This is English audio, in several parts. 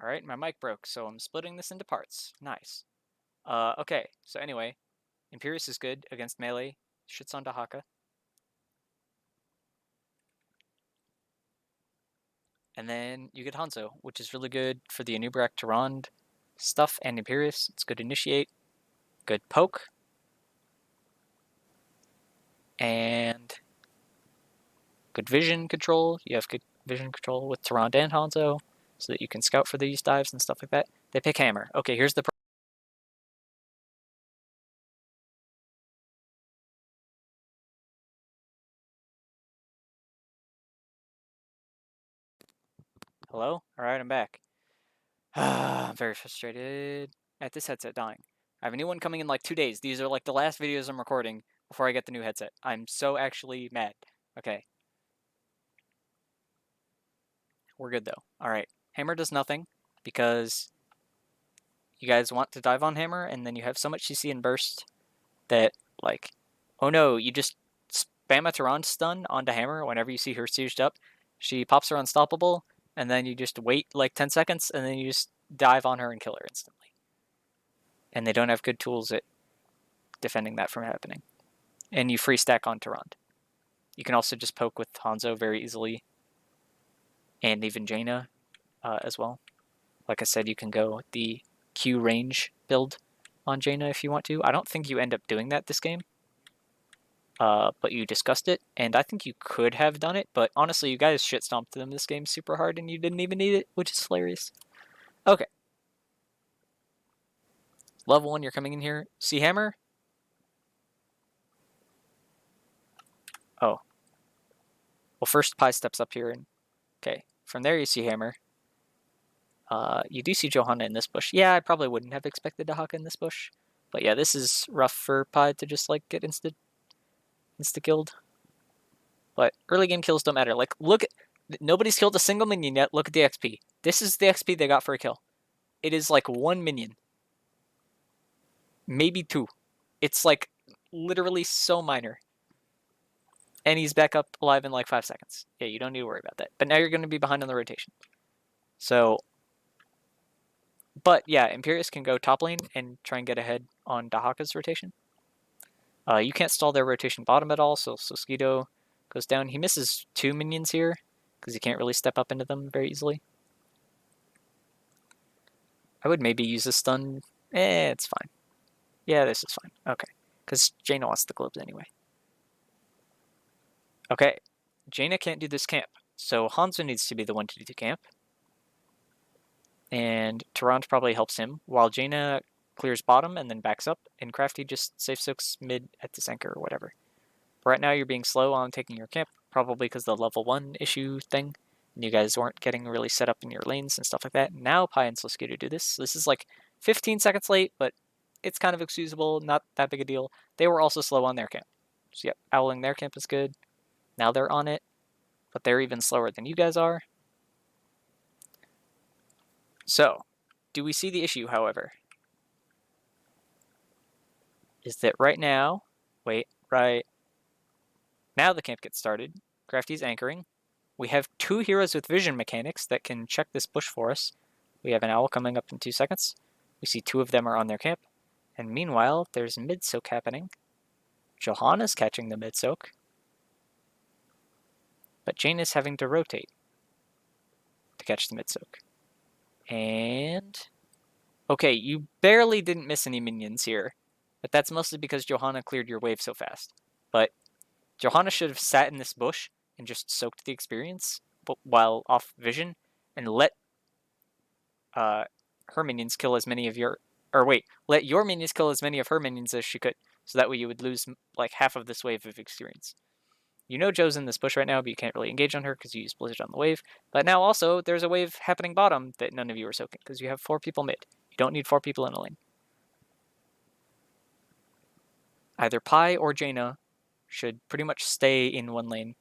Alright, my mic broke, so I'm splitting this into parts. Nice. Okay, so anyway, Imperius is good against melee, shits on Dahaka. And then you get Hanzo, which is really good for the Anub'arak Tyrande stuff and Imperius. It's good initiate, good poke, and good vision control. You have good vision control with Tyrande and Hanzo, so that you can scout for these dives and stuff like that. They pick Hammer. Okay, here's the Hello? Alright, I'm back. I'm very frustrated at this headset dying. I have a new one coming in like 2 days. These are like the last videos I'm recording before I get the new headset. I'm so actually mad. Okay. We're good though. Alright. Hammer does nothing because you guys want to dive on Hammer and then you have so much CC and burst that, like, oh no, you just spam a Tyrande stun onto Hammer whenever you see her sieged up. She pops her unstoppable and then you just wait like 10 seconds and then you just dive on her and kill her instantly. And they don't have good tools at defending that from happening. And you free stack on Tyrande. You can also just poke with Hanzo very easily, and even Jaina as well. Like I said, you can go with the Q range build on Jaina if you want to. I don't think you end up doing that this game, but you discussed it, and I think you could have done it, but honestly, you guys shit stomped them this game super hard, and you didn't even need it, which is hilarious. Okay. Level 1, you're coming in here. See Hammer? Oh. Well, first Pi steps up here, and okay. From there, you see Hammer. You do see Johanna in this bush. Yeah, I probably wouldn't have expected Dahaka in this bush. But yeah, this is rough for Pi to just like get insta-killed. But early game kills don't matter. Like, look, nobody's killed a single minion yet. Look at the XP. This is the XP they got for a kill. It is like 1 minion. Maybe 2. It's like literally so minor. And he's back up alive in like 5 seconds. Yeah, you don't need to worry about that. But now you're going to be behind on the rotation. So, but yeah, Imperius can go top lane and try and get ahead on Dahaka's rotation. You can't stall their rotation bottom at all, so Sosquito goes down. He misses 2 minions here, because he can't really step up into them very easily. I would maybe use a stun. It's fine. Yeah, this is fine. Okay, because Jaina wants the globes anyway. Okay, Jaina can't do this camp, so Hanzo needs to be the one to do the camp. And Tyrande probably helps him, while Jaina clears bottom and then backs up, and Crafty just safe soaks mid at this anchor or whatever. Right now you're being slow on taking your camp, probably because the level 1 issue thing, and you guys weren't getting really set up in your lanes and stuff like that. Now Pi and Sosquito do this. This is like 15 seconds late, but it's kind of excusable, not that big a deal. They were also slow on their camp. So yep, owling their camp is good. Now they're on it, but they're even slower than you guys are. So, do we see the issue, however? Is that right now, right now the camp gets started. Crafty's anchoring. We have 2 heroes with vision mechanics that can check this bush for us. We have an owl coming up in 2 seconds. We see 2 of them are on their camp. And meanwhile, there's mid-soak happening. Johanna's catching the mid-soak. But Jane is having to rotate to catch the mid-soak. And okay, you barely didn't miss any minions here. But that's mostly because Johanna cleared your wave so fast. But Johanna should have sat in this bush and just soaked the experience while off vision and let her minions kill as many of your, or wait, let your minions kill as many of her minions as she could, so that way you would lose like half of this wave of experience. You know Joe's in this bush right now, but you can't really engage on her because you use Blizzard on the wave. But now also, there's a wave happening bottom that none of you are soaking, because you have 4 people mid. You don't need 4 people in a lane. Either Pi or Jaina should pretty much stay in one lane,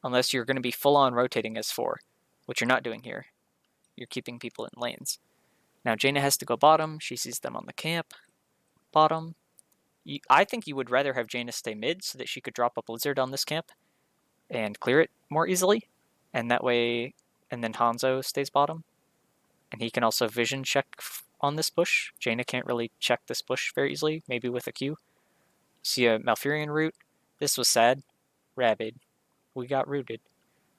unless you're going to be full-on rotating as 4, which you're not doing here. You're keeping people in lanes. Now Jaina has to go bottom. She sees them on the camp. Bottom. I think you would rather have Jaina stay mid so that she could drop a Blizzard on this camp and clear it more easily. And that way, and then Hanzo stays bottom. And he can also vision check on this bush. Jaina can't really check this bush very easily, maybe with a Q. See a Malfurion root. This was sad. Rabid. We got rooted.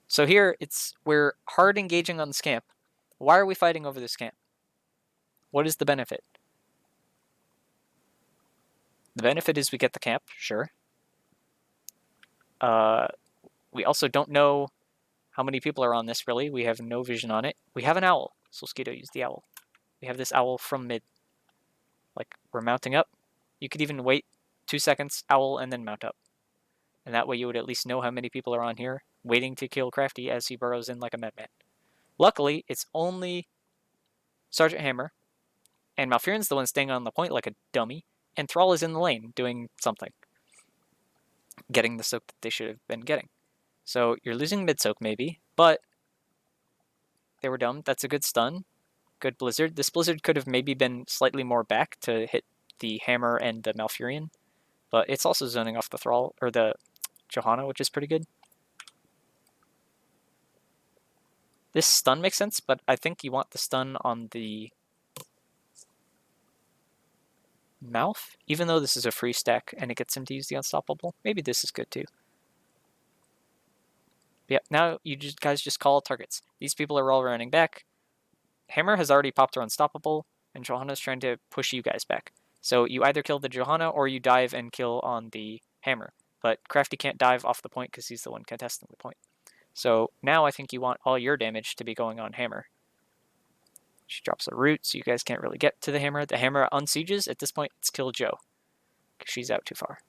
So here, we're hard engaging on the scamp. Why are we fighting over the scamp? What is the benefit? The benefit is we get the camp, sure. We also don't know how many people are on this, really. We have no vision on it. We have an owl. Solskito used the owl. We have this owl from mid. Like, we're mounting up. You could even wait 2 seconds, owl, and then mount up. And that way you would at least know how many people are on here, waiting to kill Crafty as he burrows in like a madman. Luckily, it's only Sergeant Hammer, and Malfurion's the one staying on the point like a dummy, and Thrall is in the lane doing something. Getting the soak that they should have been getting. So you're losing mid-soak maybe, but they were dumb. That's a good stun. Good Blizzard. This Blizzard could have maybe been slightly more back to hit the Hammer and the Malfurion, but it's also zoning off the Thrall, or the Johanna, which is pretty good. This stun makes sense, but I think you want the stun on the mouth, even though this is a free stack and it gets him to use the Unstoppable. Maybe this is good too. Yep, now you guys just call targets. These people are all running back. Hammer has already popped her Unstoppable, and Johanna's trying to push you guys back. So you either kill the Johanna or you dive and kill on the Hammer. But Crafty can't dive off the point because he's the one contesting the point. So now I think you want all your damage to be going on Hammer. She drops a root, so you guys can't really get to the Hammer. The Hammer unsieges. At this point, it's kill Joe, because she's out too far.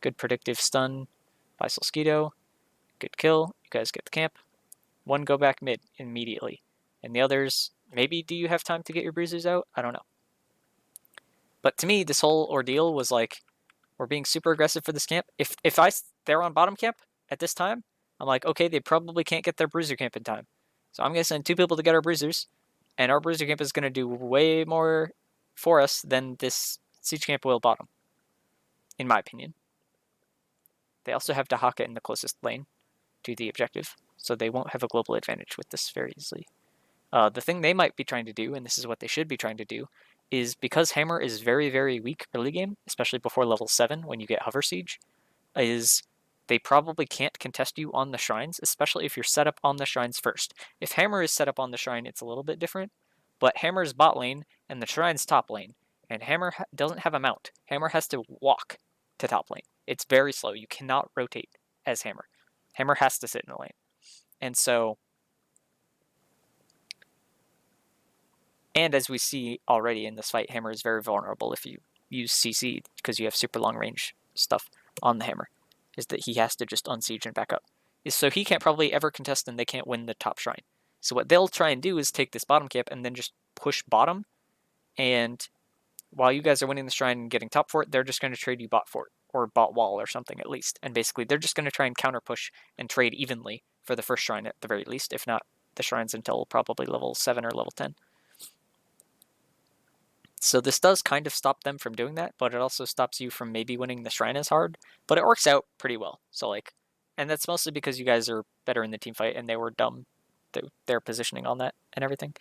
Good predictive stun by Solskito. Good kill. You guys get the camp. One go back mid immediately. And the others, maybe do you have time to get your bruisers out? I don't know. But to me, this whole ordeal was like, we're being super aggressive for this camp. If they're on bottom camp at this time, I'm like, okay, they probably can't get their bruiser camp in time. So I'm going to send 2 people to get our bruisers, and our bruiser camp is going to do way more for us than this siege camp will bottom, in my opinion. They also have Dahaka in the closest lane to the objective, so they won't have a global advantage with this very easily. The thing they might be trying to do, and this is what they should be trying to do, is because Hammer is very, very weak early game, especially before level 7 when you get Hover Siege, is they probably can't contest you on the shrines, especially if you're set up on the shrines first. If Hammer is set up on the shrine, it's a little bit different, but Hammer is bot lane, and the shrine's top lane, and Hammer doesn't have a mount. Hammer has to walk to top lane. It's very slow. You cannot rotate as Hammer. Hammer has to sit in the lane. And so, and as we see already in this fight, Hammer is very vulnerable if you use CC, because you have super long range stuff on the Hammer, is that he has to just unsiege and back up. So he can't probably ever contest and they can't win the top shrine. So what they'll try and do is take this bottom camp and then just push bottom, and while you guys are winning the shrine and getting top fort, they're just going to trade you bot fort, or bot wall or something at least. And basically they're just going to try and counter push and trade evenly for the first shrine at the very least, if not the shrines until probably level 7 or level 10. So this does kind of stop them from doing that, but it also stops you from maybe winning the shrine as hard. But it works out pretty well. So like, and that's mostly because you guys are better in the team fight and they were dumb, their positioning on that and everything.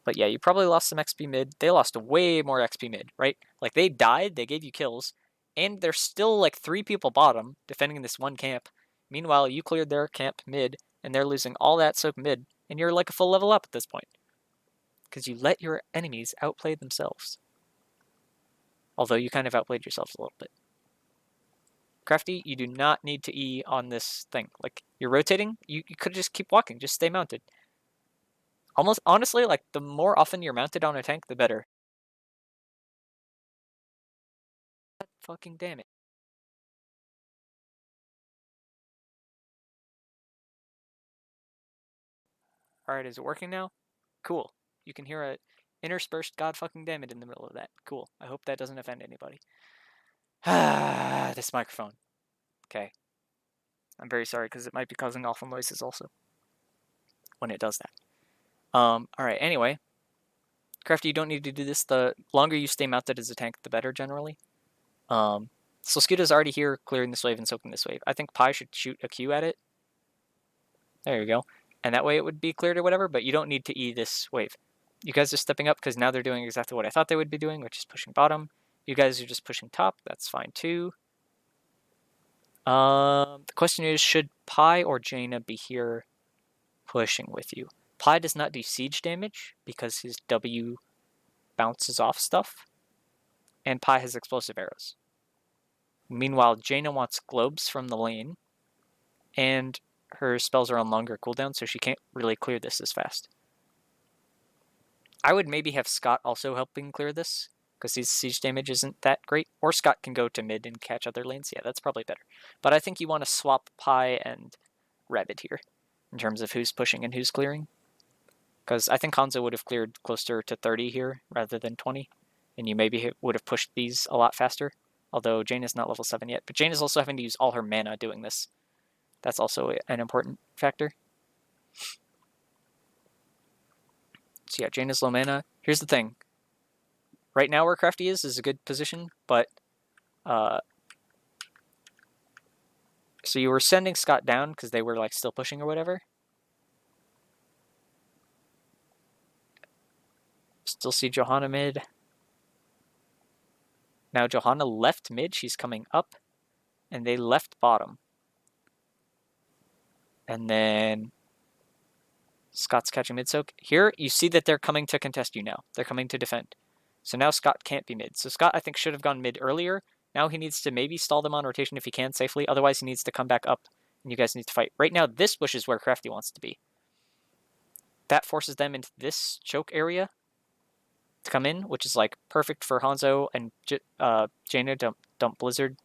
But yeah, you probably lost some XP mid. They lost way more XP mid, right? Like they died, they gave you kills, and there's still like 3 people bottom defending this one camp. Meanwhile, you cleared their camp mid, and they're losing all that soak mid, and you're like a full level up at this point. Because you let your enemies outplay themselves. Although you kind of outplayed yourselves a little bit. Crafty, you do not need to E on this thing. Like, you're rotating, you could just keep walking, just stay mounted. Almost, honestly, like, the more often you're mounted on a tank, the better. God fucking damn it. Alright, is it working now? Cool. You can hear a interspersed god fucking damn it in the middle of that. Cool. I hope that doesn't offend anybody. This microphone. Okay. I'm very sorry because it might be causing awful noises also when it does that. Alright, anyway. Crafty, you don't need to do this. The longer you stay mounted as a tank, the better generally. Solskito's already here clearing this wave and soaking this wave. I think Pi should shoot a Q at it. There you go. And that way it would be cleared or whatever, but you don't need to E this wave. You guys are stepping up because now they're doing exactly what I thought they would be doing, which is pushing bottom. You guys are just pushing top. That's fine too. The question is, should Pi or Jaina be here pushing with you? Pi does not do siege damage because his W bounces off stuff, and Pi has explosive arrows. Meanwhile, Jaina wants globes from the lane, and her spells are on longer cooldown, so she can't really clear this as fast. I would maybe have Scott also helping clear this, because his siege damage isn't that great. Or Scott can go to mid and catch other lanes. Yeah, that's probably better. But I think you want to swap Pi and Rabbit here, in terms of who's pushing and who's clearing. Because I think Hanzo would have cleared closer to 30 here, rather than 20. And you maybe would have pushed these a lot faster. Although Jane is not level 7 yet. But Jane is also having to use all her mana doing this. That's also an important factor. So yeah, Jane is low mana. Here's the thing. Right now where Crafty is a good position, but so you were sending Scott down because they were like still pushing or whatever. Still see Johanna mid. Now Johanna left mid, she's coming up, and they left bottom. And then Scott's catching mid soak. Here you see that they're coming to contest you now. They're coming to defend. So now Scott can't be mid. So Scott, I think, should have gone mid earlier. Now he needs to maybe stall them on rotation if he can safely. Otherwise, he needs to come back up, and you guys need to fight. Right now, this bush is where Crafty wants to be. That forces them into this choke area to come in, which is like perfect for Hanzo and Jaina to dump Blizzard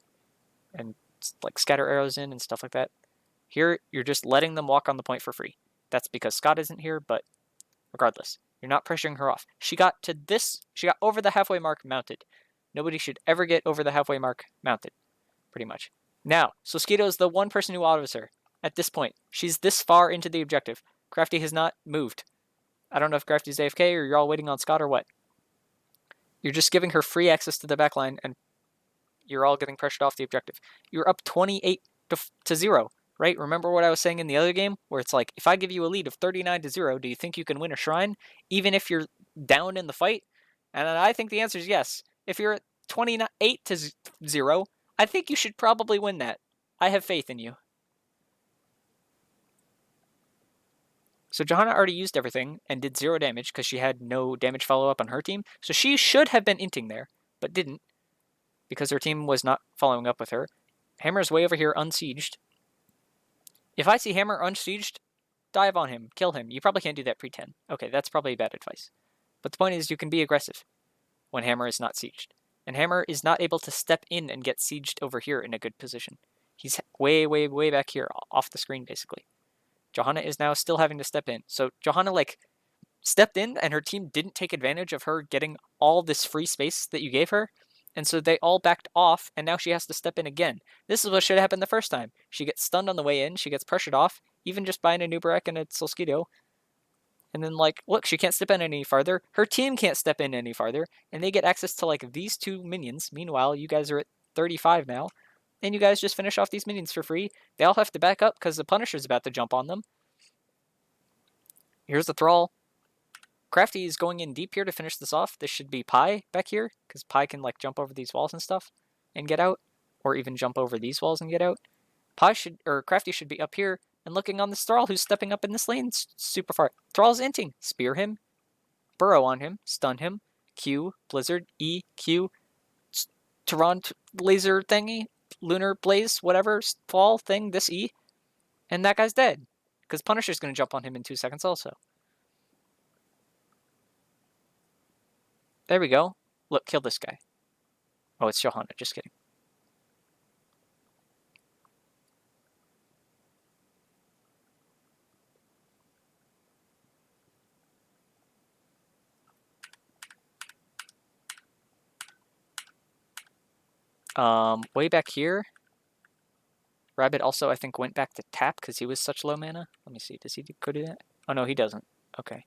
and like scatter arrows in and stuff like that. Here, you're just letting them walk on the point for free. That's because Scott isn't here, but regardless, you're not pressuring her off. She got over the halfway mark mounted. Nobody should ever get over the halfway mark mounted, pretty much. Now, Soskito is the one person who autos her at this point. She's this far into the objective. Crafty has not moved. I don't know if Crafty's AFK or you're all waiting on Scott or what. You're just giving her free access to the backline, and you're all getting pressured off the objective. You're up 28 to 0, right? Remember what I was saying in the other game, where it's like, if I give you a lead of 39 to 0, do you think you can win a shrine, even if you're down in the fight? And I think the answer is yes. If you're at 28 to 0, I think you should probably win that. I have faith in you. So Johanna already used everything and did 0 damage because she had no damage follow-up on her team. So she should have been inting there, but didn't because her team was not following up with her. Hammer's way over here unsieged. If I see Hammer unsieged, dive on him, kill him. You probably can't do that pre-10. Okay, that's probably bad advice. But the point is you can be aggressive when Hammer is not sieged. And Hammer is not able to step in and get sieged over here in a good position. He's way, way, way back here, off the screen, basically. Johanna is now still having to step in. So Johanna, stepped in, and her team didn't take advantage of her getting all this free space that you gave her. And so they all backed off, and now she has to step in again. This is what should have happened the first time. She gets stunned on the way in, she gets pressured off, even just by an Anubarak and a Solskito. And then, look, she can't step in any farther. Her team can't step in any farther, and they get access to, these 2 minions. Meanwhile, you guys are at 35 now, and you guys just finish off these minions for free. They all have to back up because the Punisher's about to jump on them. Here's the Thrall. Crafty is going in deep here to finish this off. This should be Pi back here, because Pi can, jump over these walls and stuff and get out, or even jump over these walls and get out. Crafty should be up here and looking on this Thrall who's stepping up in this lane super far. Thrall's inting. Spear him, burrow on him, stun him, Q, Blizzard, E, Q, Tarant laser thingy, lunar blaze, whatever, fall thing, this E, and that guy's dead. Because Punisher's going to jump on him in 2 seconds also. There we go. Look, kill this guy. Oh, it's Johanna, just kidding. Way back here, Rabbit also, I think, went back to tap because he was such low mana. Let me see. Does he go do that? Oh, no, he doesn't. Okay.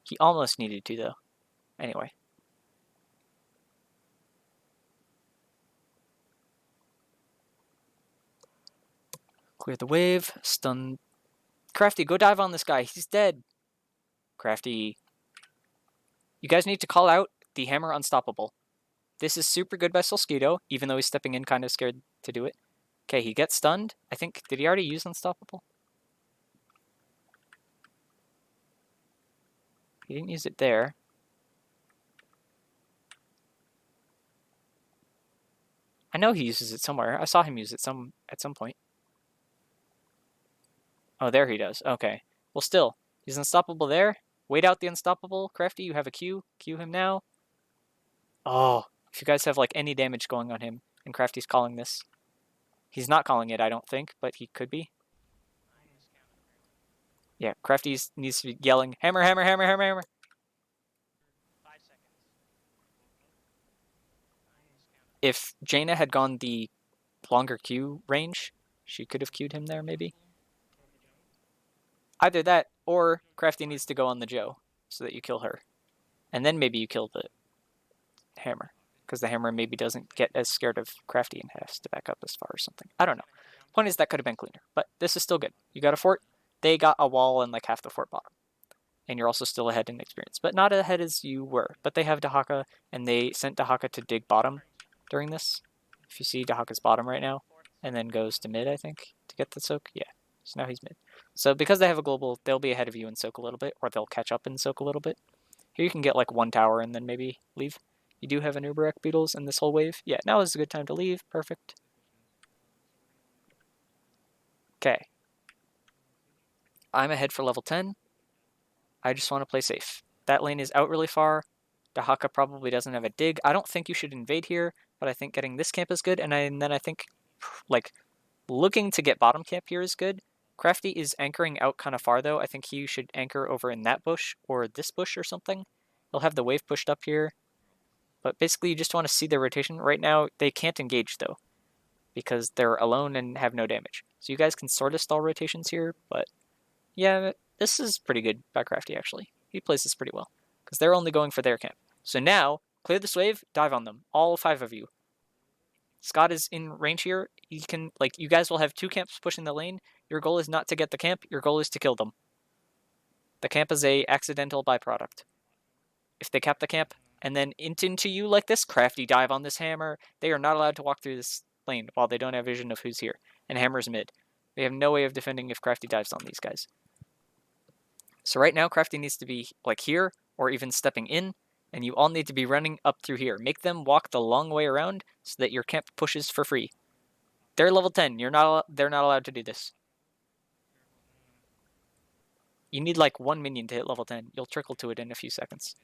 He almost needed to, though. Anyway. Clear the wave. Stun. Crafty, go dive on this guy. He's dead. Crafty. You guys need to call out the hammer unstoppable. This is super good by Solskito, even though he's stepping in kind of scared to do it. Okay, he gets stunned. I think, did he already use unstoppable? He didn't use it there. I know he uses it somewhere. I saw him use it at some point. Oh, there he does. Okay. Well, still, he's unstoppable there. Wait out the unstoppable. Crafty, you have a Q. Q him now. Oh, if you guys have like any damage going on him, and Crafty's calling this. He's not calling it, I don't think, but he could be. Yeah, Crafty needs to be yelling, hammer, hammer, hammer, hammer, hammer. If Jaina had gone the longer Q range, she could have queued him there, maybe. Either that, or Crafty needs to go on the Joe, so that you kill her. And then maybe you kill the hammer, because the hammer maybe doesn't get as scared of Crafty and has to back up as far or something. I don't know. Point is, that could have been cleaner, but this is still good. You got a fort, they got a wall and like half the fort bottom. And you're also still ahead in experience, but not ahead as you were. But they have Dahaka, and they sent Dahaka to dig bottom during this. If you see Dahaka's bottom right now, and then goes to mid, I think, to get the soak. Yeah, so now he's mid. So because they have a global, they'll be ahead of you and soak a little bit, or they'll catch up and soak a little bit. Here you can get like one tower and then maybe leave. You do have an Uberek Beetles in this whole wave. Yeah, now is a good time to leave. Perfect. Okay. I'm ahead for level 10. I just want to play safe. That lane is out really far. Dahaka probably doesn't have a dig. I don't think you should invade here, but I think getting this camp is good. And then I think, like, looking to get bottom camp here is good. Crafty is anchoring out kind of far, though. I think he should anchor over in that bush or this bush or something. He'll have the wave pushed up here. But basically, you just want to see their rotation. Right now, they can't engage, though, because they're alone and have no damage. So you guys can sort of stall rotations here, but yeah, this is pretty good by Crafty, actually. He plays this pretty well, because they're only going for their camp. So now, clear this wave, dive on them. All 5 of you. Scott is in range here. He can, like, you guys will have 2 camps pushing the lane. Your goal is not to get the camp. Your goal is to kill them. The camp is a accidental byproduct. If they cap the camp and then into you like this, Crafty dive on this hammer. They are not allowed to walk through this lane while they don't have vision of who's here. And hammer's mid. They have no way of defending if Crafty dives on these guys. So right now, Crafty needs to be like here or even stepping in, and you all need to be running up through here. Make them walk the long way around so that your camp pushes for free. They're level 10. They're not allowed to do this. You need like 1 minion to hit level 10. You'll trickle to it in a few seconds.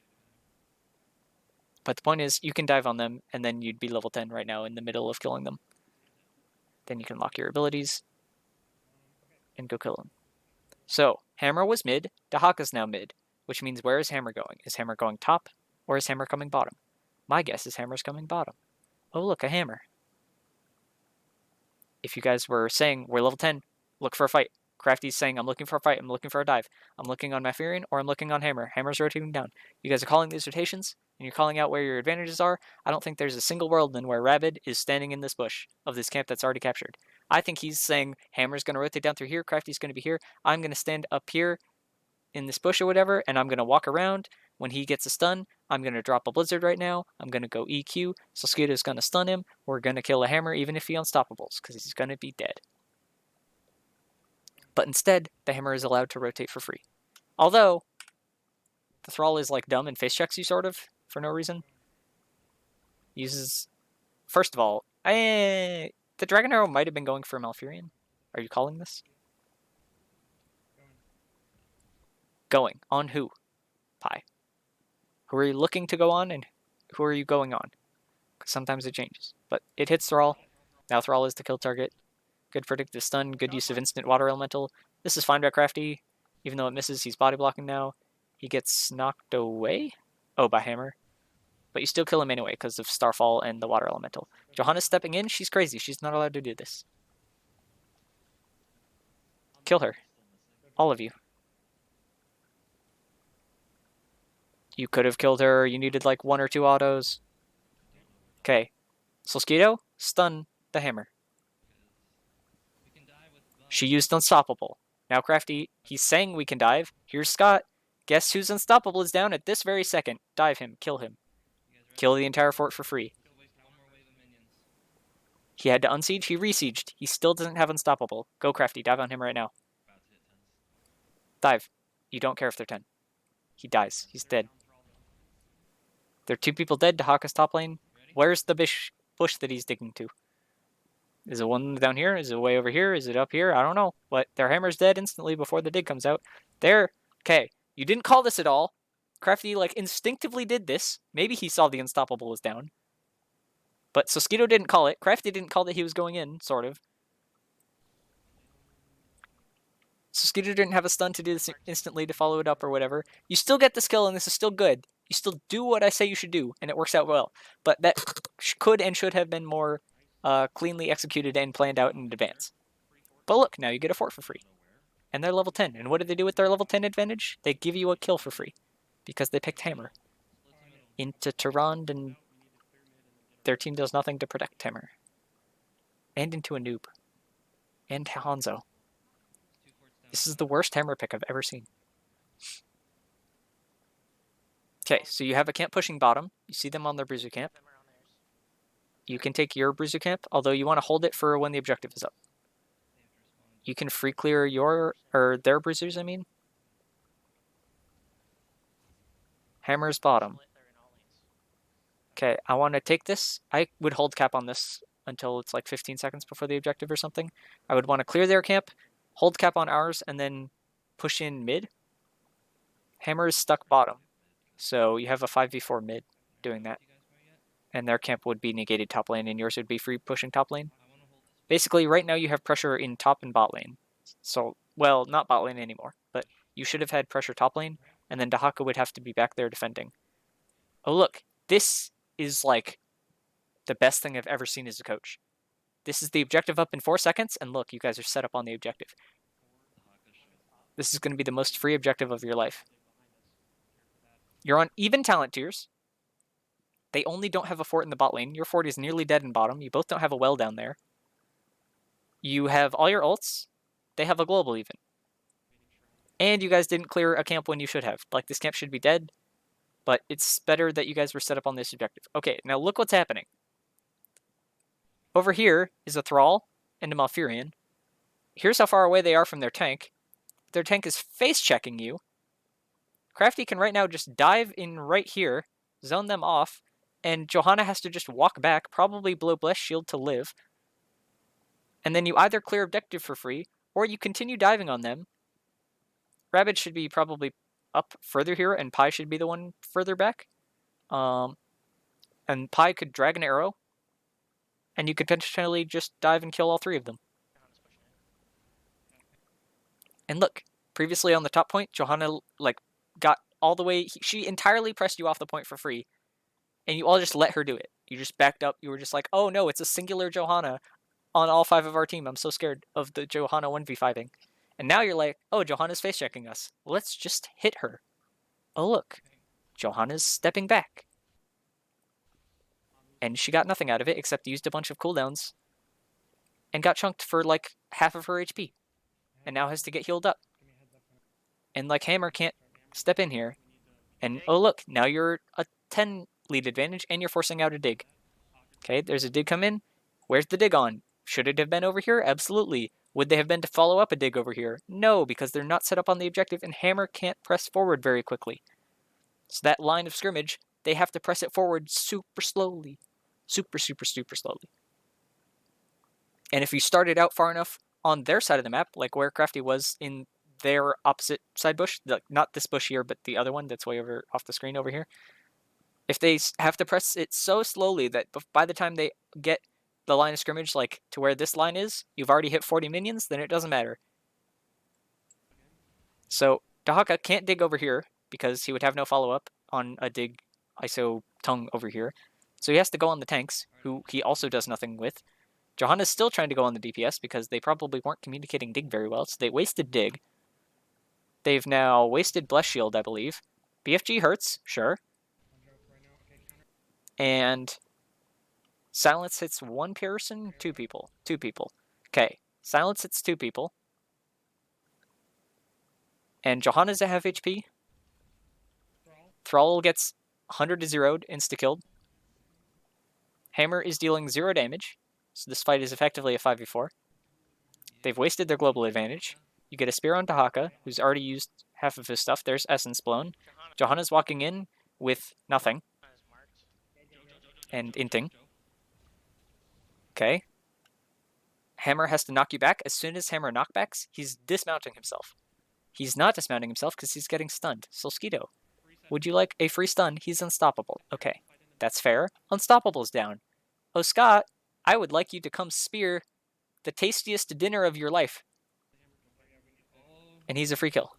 But the point is, you can dive on them, and then you'd be level 10 right now in the middle of killing them. Then you can lock your abilities and go kill them. So, Hammer was mid, Dahaka's now mid, which means where is Hammer going? Is Hammer going top, or is Hammer coming bottom? My guess is Hammer's coming bottom. Oh, look, a Hammer. If you guys were saying, we're level 10, look for a fight. Crafty's saying, I'm looking for a fight, I'm looking for a dive. I'm looking on Malfurion, or I'm looking on Hammer. Hammer's rotating down. You guys are calling these rotations, and you're calling out where your advantages are. I don't think there's a single world in where Rabid is standing in this bush of this camp that's already captured. I think he's saying, Hammer's going to rotate down through here, Crafty's going to be here, I'm going to stand up here in this bush or whatever, and I'm going to walk around. When he gets a stun, I'm going to drop a Blizzard right now. I'm going to go EQ. Solskito's going to stun him. We're going to kill a Hammer even if he unstoppables, because he's going to be dead. But instead, the Hammer is allowed to rotate for free. Although, the Thrall is like dumb and face checks you sort of, for no reason. Uses, first of all, the Dragon Arrow might have been going for Malfurion. Are you calling this? Going. On who? Pi. Who are you looking to go on, and who are you going on? Because sometimes it changes. But it hits Thrall. Now Thrall is the kill target. Good predictive stun, good use of instant water elemental. This is fine by Crafty. Even though it misses, he's body blocking now. He gets knocked away? Oh, by Hammer. But you still kill him anyway because of Starfall and the water elemental. Johanna's stepping in. She's crazy. She's not allowed to do this. Kill her. All of you. You could have killed her. You needed like 1 or 2 autos. Okay. Solskito, stun the Hammer. She used Unstoppable. Now Crafty, he's saying we can dive. Here's Scott. Guess who's unstoppable is down at this very second. Dive him. Kill him. Kill the entire fort for free. He had to unsiege. He resieged. He still doesn't have unstoppable. Go Crafty. Dive on him right now. Dive. You don't care if they're 10. He dies. He's dead. There are 2 people dead. Dahaka's top lane. Where's the bush that he's digging to? Is it one down here? Is it way over here? Is it up here? I don't know. But their hammer's dead instantly before the dig comes out. There. Okay. You didn't call this at all. Crafty, like, instinctively did this. Maybe he saw the unstoppable was down. But Soskito didn't call it. Crafty didn't call that he was going in, sort of. Soskito didn't have a stun to do this instantly to follow it up or whatever. You still get this kill, and this is still good. You still do what I say you should do, and it works out well. But that could and should have been more cleanly executed and planned out in advance. But look, now you get a fort for free. And they're level 10. And what do they do with their level 10 advantage? They give you a kill for free. Because they picked Hammer. Into Tyrande, and their team does nothing to protect Hammer. And into a noob. And Hanzo. This is the worst Hammer pick I've ever seen. Okay, so you have a camp pushing bottom. You see them on their bruiser camp. You can take your bruiser camp, although you want to hold it for when the objective is up. You can free clear their bruisers, I mean. Hammer's bottom. Okay, I want to take this. I would hold cap on this until it's like 15 seconds before the objective or something. I would want to clear their camp, hold cap on ours, and then push in mid. Hammer is stuck bottom. So you have a 5v4 mid doing that. And their camp would be negated top lane, and yours would be free pushing top lane. Basically, right now you have pressure in top and bot lane. So, well, not bot lane anymore, but you should have had pressure top lane, and then Dahaka would have to be back there defending. Oh, look. This is, like, the best thing I've ever seen as a coach. This is the objective up in 4 seconds, and look, you guys are set up on the objective. This is going to be the most free objective of your life. You're on even talent tiers. They only don't have a fort in the bot lane. Your fort is nearly dead in bottom. You both don't have a well down there. You have all your ults. They have a global even. And you guys didn't clear a camp when you should have. Like, this camp should be dead. But it's better that you guys were set up on this objective. Okay, now look what's happening. Over here is a Thrall and a Malfurion. Here's how far away they are from their tank. Their tank is face-checking you. Crafty can right now just dive in right here, zone them off, and Johanna has to just walk back, probably blow Bless Shield to live. And then you either clear objective for free, or you continue diving on them. Rabid should be probably up further here, and Pi should be the one further back. And Pi could drag an arrow, and you could potentially just dive and kill all 3 of them. And look, previously on the top point, Johanna like got all the way. She entirely pressed you off the point for free, and you all just let her do it. You just backed up. You were just like, oh no, it's a singular Johanna on all 5 of our team. I'm so scared of the Johanna 1v5ing. And now you're like, oh, Johanna's face-checking us. Let's just hit her. Oh, look. Johanna's stepping back. And she got nothing out of it except used a bunch of cooldowns and got chunked for like half of her HP. And now has to get healed up. And like Hammer can't step in here. And oh, look. Now you're a 10 lead advantage and you're forcing out a dig. Okay, there's a dig come in. Where's the dig on? Should it have been over here? Absolutely. Would they have been to follow up a dig over here? No, because they're not set up on the objective, and Hammer can't press forward very quickly. So that line of scrimmage, they have to press it forward super slowly. Super slowly. And if you started out far enough on their side of the map, like where Crafty was in their opposite side bush, not this bush here, but the other one that's way over off the screen over here, if they have to press it so slowly that by the time they get the line of scrimmage, like to where this line is, you've already hit 40 minions, then it doesn't matter. So Dahaka can't dig over here because he would have no follow-up on a dig ISO tongue over here. So he has to go on the tanks, who he also does nothing with. Johanna's still trying to go on the DPS because they probably weren't communicating dig very well, so they wasted dig. They've now wasted Bless Shield, I believe. BFG hurts, sure. And Silence hits 1 person, 2 people. 2 people. Okay, Silence hits 2 people. And Johanna's at half HP. Thrall gets 100 to 0'd, insta-killed. Hammer is dealing 0 damage, so this fight is effectively a 5v4. They've wasted their global advantage. You get a spear on Dahaka, who's already used half of his stuff. There's Essence blown. Johanna's walking in with nothing. And inting. Okay. Hammer has to knock you back. As soon as Hammer knockbacks, he's dismounting himself. He's not dismounting himself because he's getting stunned. Solskito, would you like a free stun? He's unstoppable. Okay, that's fair. Unstoppable's down. Oh, Scott, I would like you to come spear the tastiest dinner of your life. And he's a free kill.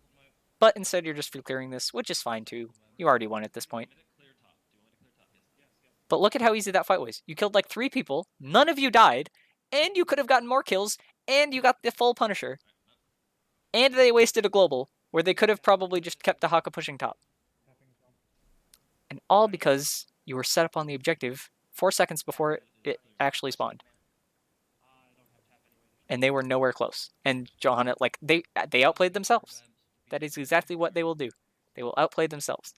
But instead you're just free clearing this, which is fine too. You already won at this point. But look at how easy that fight was. You killed like 3 people, none of you died, and you could have gotten more kills, and you got the full Punisher. And they wasted a global, where they could have probably just kept Dahaka pushing top. And all because you were set up on the objective 4 seconds before it actually spawned. And they were nowhere close. And Johanna, like, they outplayed themselves. That is exactly what they will do. They will outplay themselves.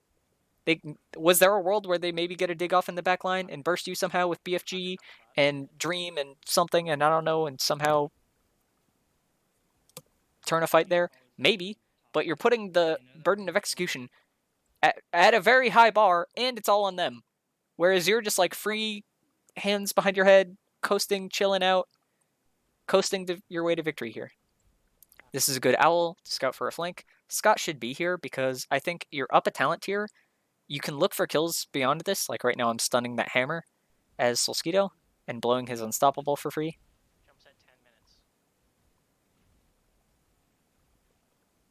Was there a world where they maybe get a dig off in the back line and burst you somehow with BFG and Dream and something, and I don't know, and somehow turn a fight there? Maybe, but you're putting the burden of execution at a very high bar, and it's all on them. Whereas you're just like free, hands behind your head, coasting, chilling out, coasting your way to victory here. This is a good owl to scout for a flank. Scott should be here because I think you're up a talent tier. You can look for kills beyond this. Like right now I'm stunning that Hammer as Solskito and blowing his Unstoppable for free.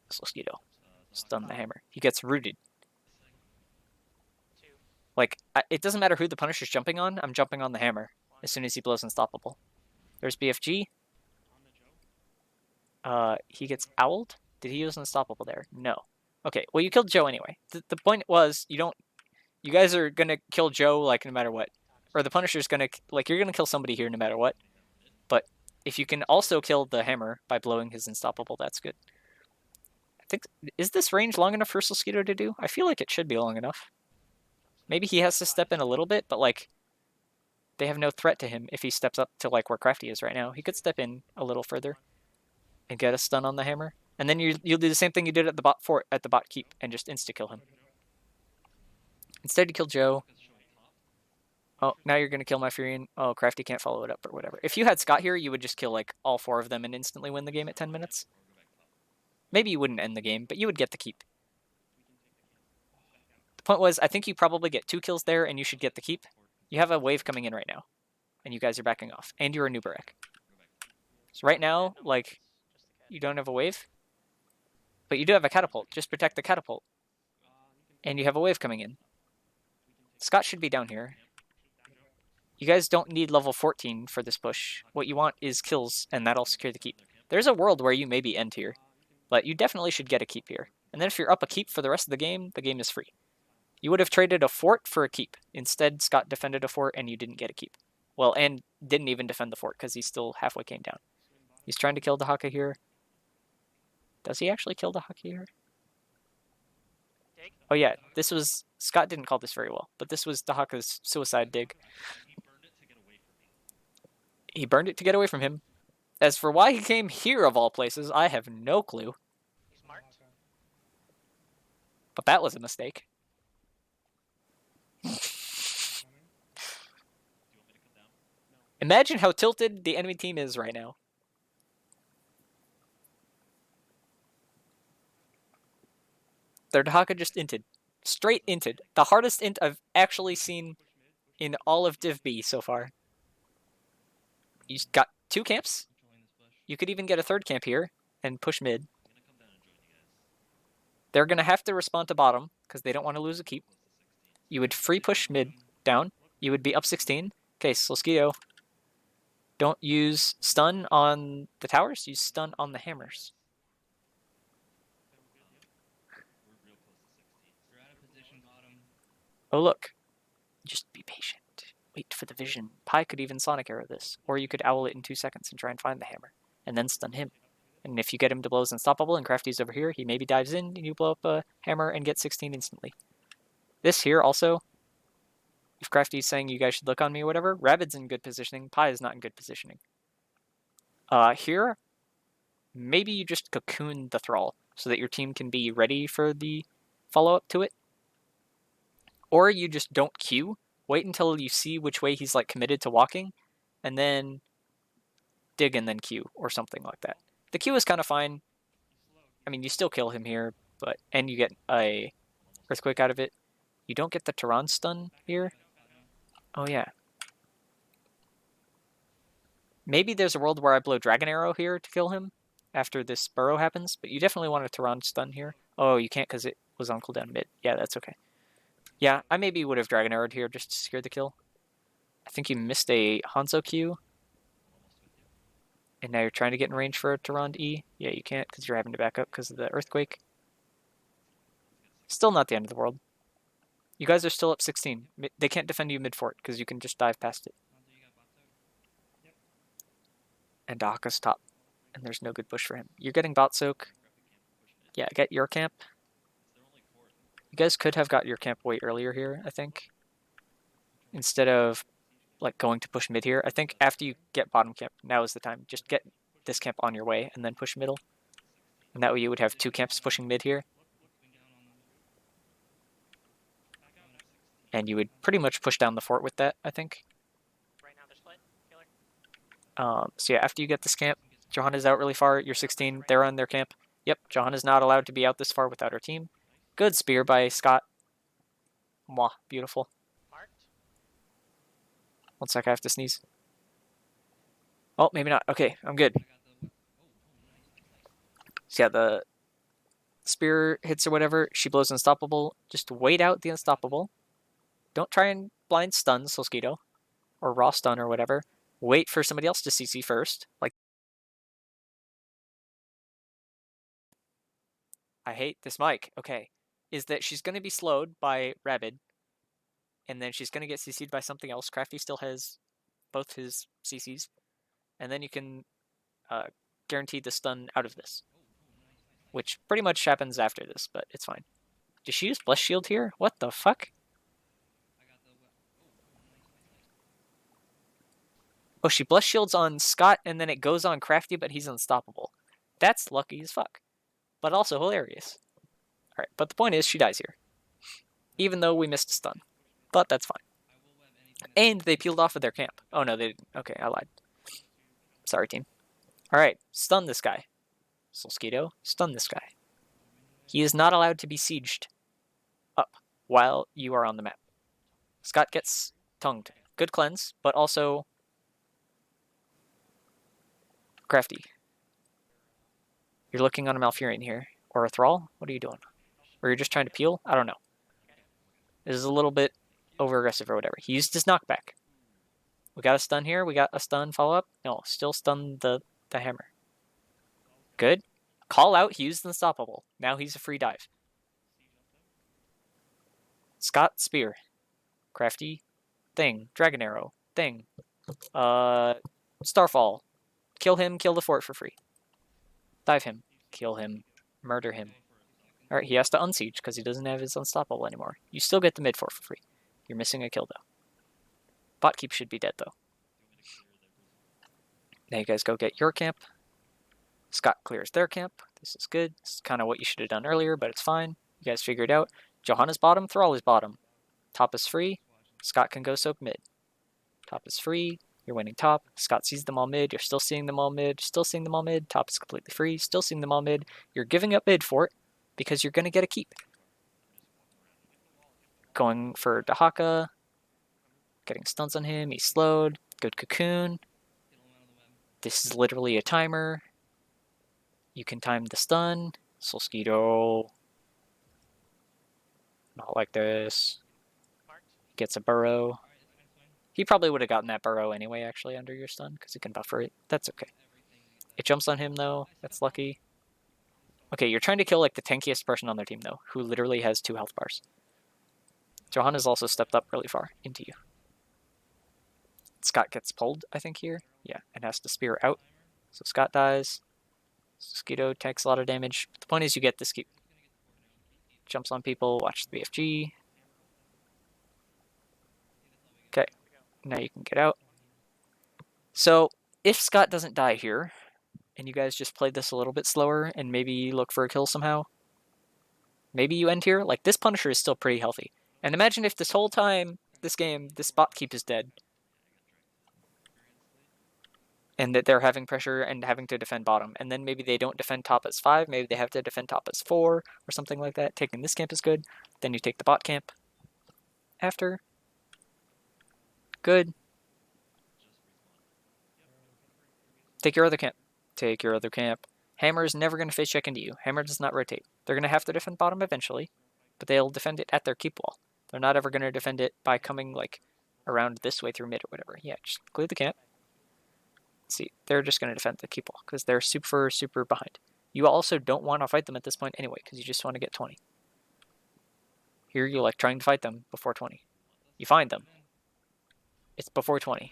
Solskito. Stun the Hammer. He gets rooted. Like, it doesn't matter who the Punisher's jumping on. I'm jumping on the Hammer as soon as he blows Unstoppable. There's BFG. He gets owled. Did he use Unstoppable there? No. Okay, well, you killed Joe anyway. The point was, you guys are gonna kill Joe, like, no matter what. Or the Punisher's gonna, like, you're gonna kill somebody here no matter what. But if you can also kill the Hammer by blowing his Unstoppable, that's good. I think, is this range long enough for Solskito to do? I feel like it should be long enough. Maybe he has to step in a little bit, but, like, they have no threat to him if he steps up to, like, where Crafty is right now. He could step in a little further and get a stun on the Hammer. And then you'll do the same thing you did at the bot fort, at the bot keep, and just insta-kill him. Instead, you kill Joe. Oh, now you're going to kill my Furion. Oh, Crafty can't follow it up or whatever. If you had Scott here, you would just kill, like, all 4 of them and instantly win the game at 10 minutes. Maybe you wouldn't end the game, but you would get the keep. The point was, I think you probably get 2 kills there, and you should get the keep. You have a wave coming in right now, and you guys are backing off. And you're a Nubarek. So right now, like, you don't have a wave. But you do have a catapult. Just protect the catapult. And you have a wave coming in. Scott should be down here. You guys don't need level 14 for this push. What you want is kills, and that'll secure the keep. There's a world where you maybe end here. But you definitely should get a keep here. And then if you're up a keep for the rest of the game is free. You would have traded a fort for a keep. Instead, Scott defended a fort, and you didn't get a keep. Well, and didn't even defend the fort, because he still halfway came down. He's trying to kill Dahaka here. Does he actually kill Dahaka here? Oh yeah, this was... Scott didn't call this very well, but this was Dahaka's suicide dig. He burned it to get away from him. As for why he came here of all places, I have no clue. But that was a mistake. Imagine how tilted the enemy team is right now. Their Dahaka just inted. Straight inted. The hardest int I've actually seen in all of Div B so far. You got 2 camps. You could even get a 3rd camp here and push mid. They're going to have to respond to bottom because they don't want to lose a keep. You would free push mid down. You would be up 16. Okay, Solskito. Don't use stun on the towers. Use stun on the hammers. Oh, look. Just be patient. Wait for the vision. Pi could even Sonic Arrow this. Or you could owl it in 2 seconds and try and find the hammer. And then stun him. And if you get him to blow his Unstoppable and Crafty's over here, he maybe dives in and you blow up a hammer and get 16 instantly. This here also, if Crafty's saying you guys should look on me or whatever, Rabid's in good positioning, Pi is not in good positioning. Here, maybe you just cocoon the Thrall so that your team can be ready for the follow-up to it. Or you just don't queue, wait until you see which way he's like committed to walking, and then dig and then Q or something like that. The Q is kind of fine. I mean, you still kill him here, but and you get a Earthquake out of it. You don't get the Tehran stun here. Oh yeah. Maybe there's a world where I blow Dragon Arrow here to kill him after this burrow happens, but you definitely want a Tehran stun here. Oh, you can't because it was on cooldown mid. Yeah, that's okay. Yeah, I maybe would have Dragon Arrowed here just to secure the kill. I think you missed a Hanzo Q. And now you're trying to get in range for a Tehran E. Yeah, you can't because you're having to back up because of the Earthquake. Still not the end of the world. You guys are still up 16. They can't defend you mid-fort because you can just dive past it. And Dahaka's top. And there's no good bush for him. You're getting bot soak. Yeah, get your camp. You guys could have got your camp way earlier here, I think. Instead of like going to push mid here. I think after you get bottom camp, now is the time. Just get this camp on your way and then push middle. And that way you would have two camps pushing mid here. And you would pretty much push down the fort with that, I think. So yeah, after you get this camp, Johanna's out really far. You're 16. They're on their camp. Yep, Johanna's not allowed to be out this far without her team. Good spear by Scott. Mwah, beautiful. 1 sec, I have to sneeze. Oh, maybe not. Okay, I'm good. So yeah, the spear hits or whatever. She blows unstoppable. Just wait out the unstoppable. Don't try and blind stun Solskito or raw stun or whatever. Wait for somebody else to CC first. Like, I hate this mic. Okay, is that she's going to be slowed by Rabid, and then she's going to get CC'd by something else. Crafty still has both his CCs, and then you can guarantee the stun out of this, which pretty much happens after this, but it's fine. Did she use Bless Shield here? What the fuck? Oh, she Bless Shields on Scott, and then it goes on Crafty, but he's unstoppable. That's lucky as fuck, but also hilarious. Alright, but the point is she dies here, even though we missed a stun, but that's fine. And they peeled off of their camp. Oh no, they didn't. Okay, I lied. Sorry, team. Alright, stun this guy. Solskito, stun this guy. He is not allowed to be sieged up while you are on the map. Scott gets tongued. Good cleanse, but also Crafty. You're looking on a Malfurion here. Or a Thrall? What are you doing? Or you're just trying to peel? I don't know. This is a little bit over-aggressive or whatever. He used his knockback. We got a stun here. We got a stun follow-up. No, still stun the hammer. Good. Call out. He used unstoppable. Now he's a free dive. Scott spear. Crafty. Thing. Dragon arrow. Thing. Starfall. Kill him. Kill the fort for free. Dive him. Kill him. Murder him. Alright, he has to unsiege because he doesn't have his unstoppable anymore. You still get the mid fort for free. You're missing a kill though. Bot keep should be dead though. Now you guys go get your camp. Scott clears their camp. This is good. This is kind of what you should have done earlier, but it's fine. You guys figure it out. Johanna's bottom, Thrall is bottom. Top is free. Scott can go soak mid. Top is free. You're winning top. Scott sees them all mid. You're still seeing them all mid. Still seeing them all mid. Top is completely free. Still seeing them all mid. You're giving up mid fort because you're going to get a keep. Going for Dahaka. Getting stuns on him. He's slowed. Good cocoon. This is literally a timer. You can time the stun. Solskito. Not like this. Gets a burrow. He probably would have gotten that burrow anyway, actually, under your stun, because he can buffer it. That's okay. It jumps on him, though. That's lucky. Okay, you're trying to kill, like, the tankiest person on their team, though, who literally has 2 health bars. Johanna's also stepped up really far into you. Scott gets pulled, I think, here. Yeah, and has to spear out. So Scott dies. Mosquito takes a lot of damage. But the point is you get this keep. Jumps on people, watch the BFG. Now you can get out. So if Scott doesn't die here, and you guys just played this a little bit slower and maybe look for a kill somehow, maybe you end here. Like, this Punisher is still pretty healthy. And imagine if this whole time, this game, this bot keep is dead. And that they're having pressure and having to defend bottom. And then maybe they don't defend top as 5, maybe they have to defend top as 4, or something like that. Taking this camp is good. Then you take the bot camp after. Good. Take your other camp. Take your other camp. Hammer is never going to face check into you. Hammer does not rotate. They're going to have to defend bottom eventually, but they'll defend it at their keep wall. They're not ever going to defend it by coming like around this way through mid or whatever. Yeah, just clear the camp. See, they're just going to defend the keep wall because they're super, super behind. You also don't want to fight them at this point anyway because you just want to get 20. Here you're like trying to fight them before 20. You find them. It's before 20.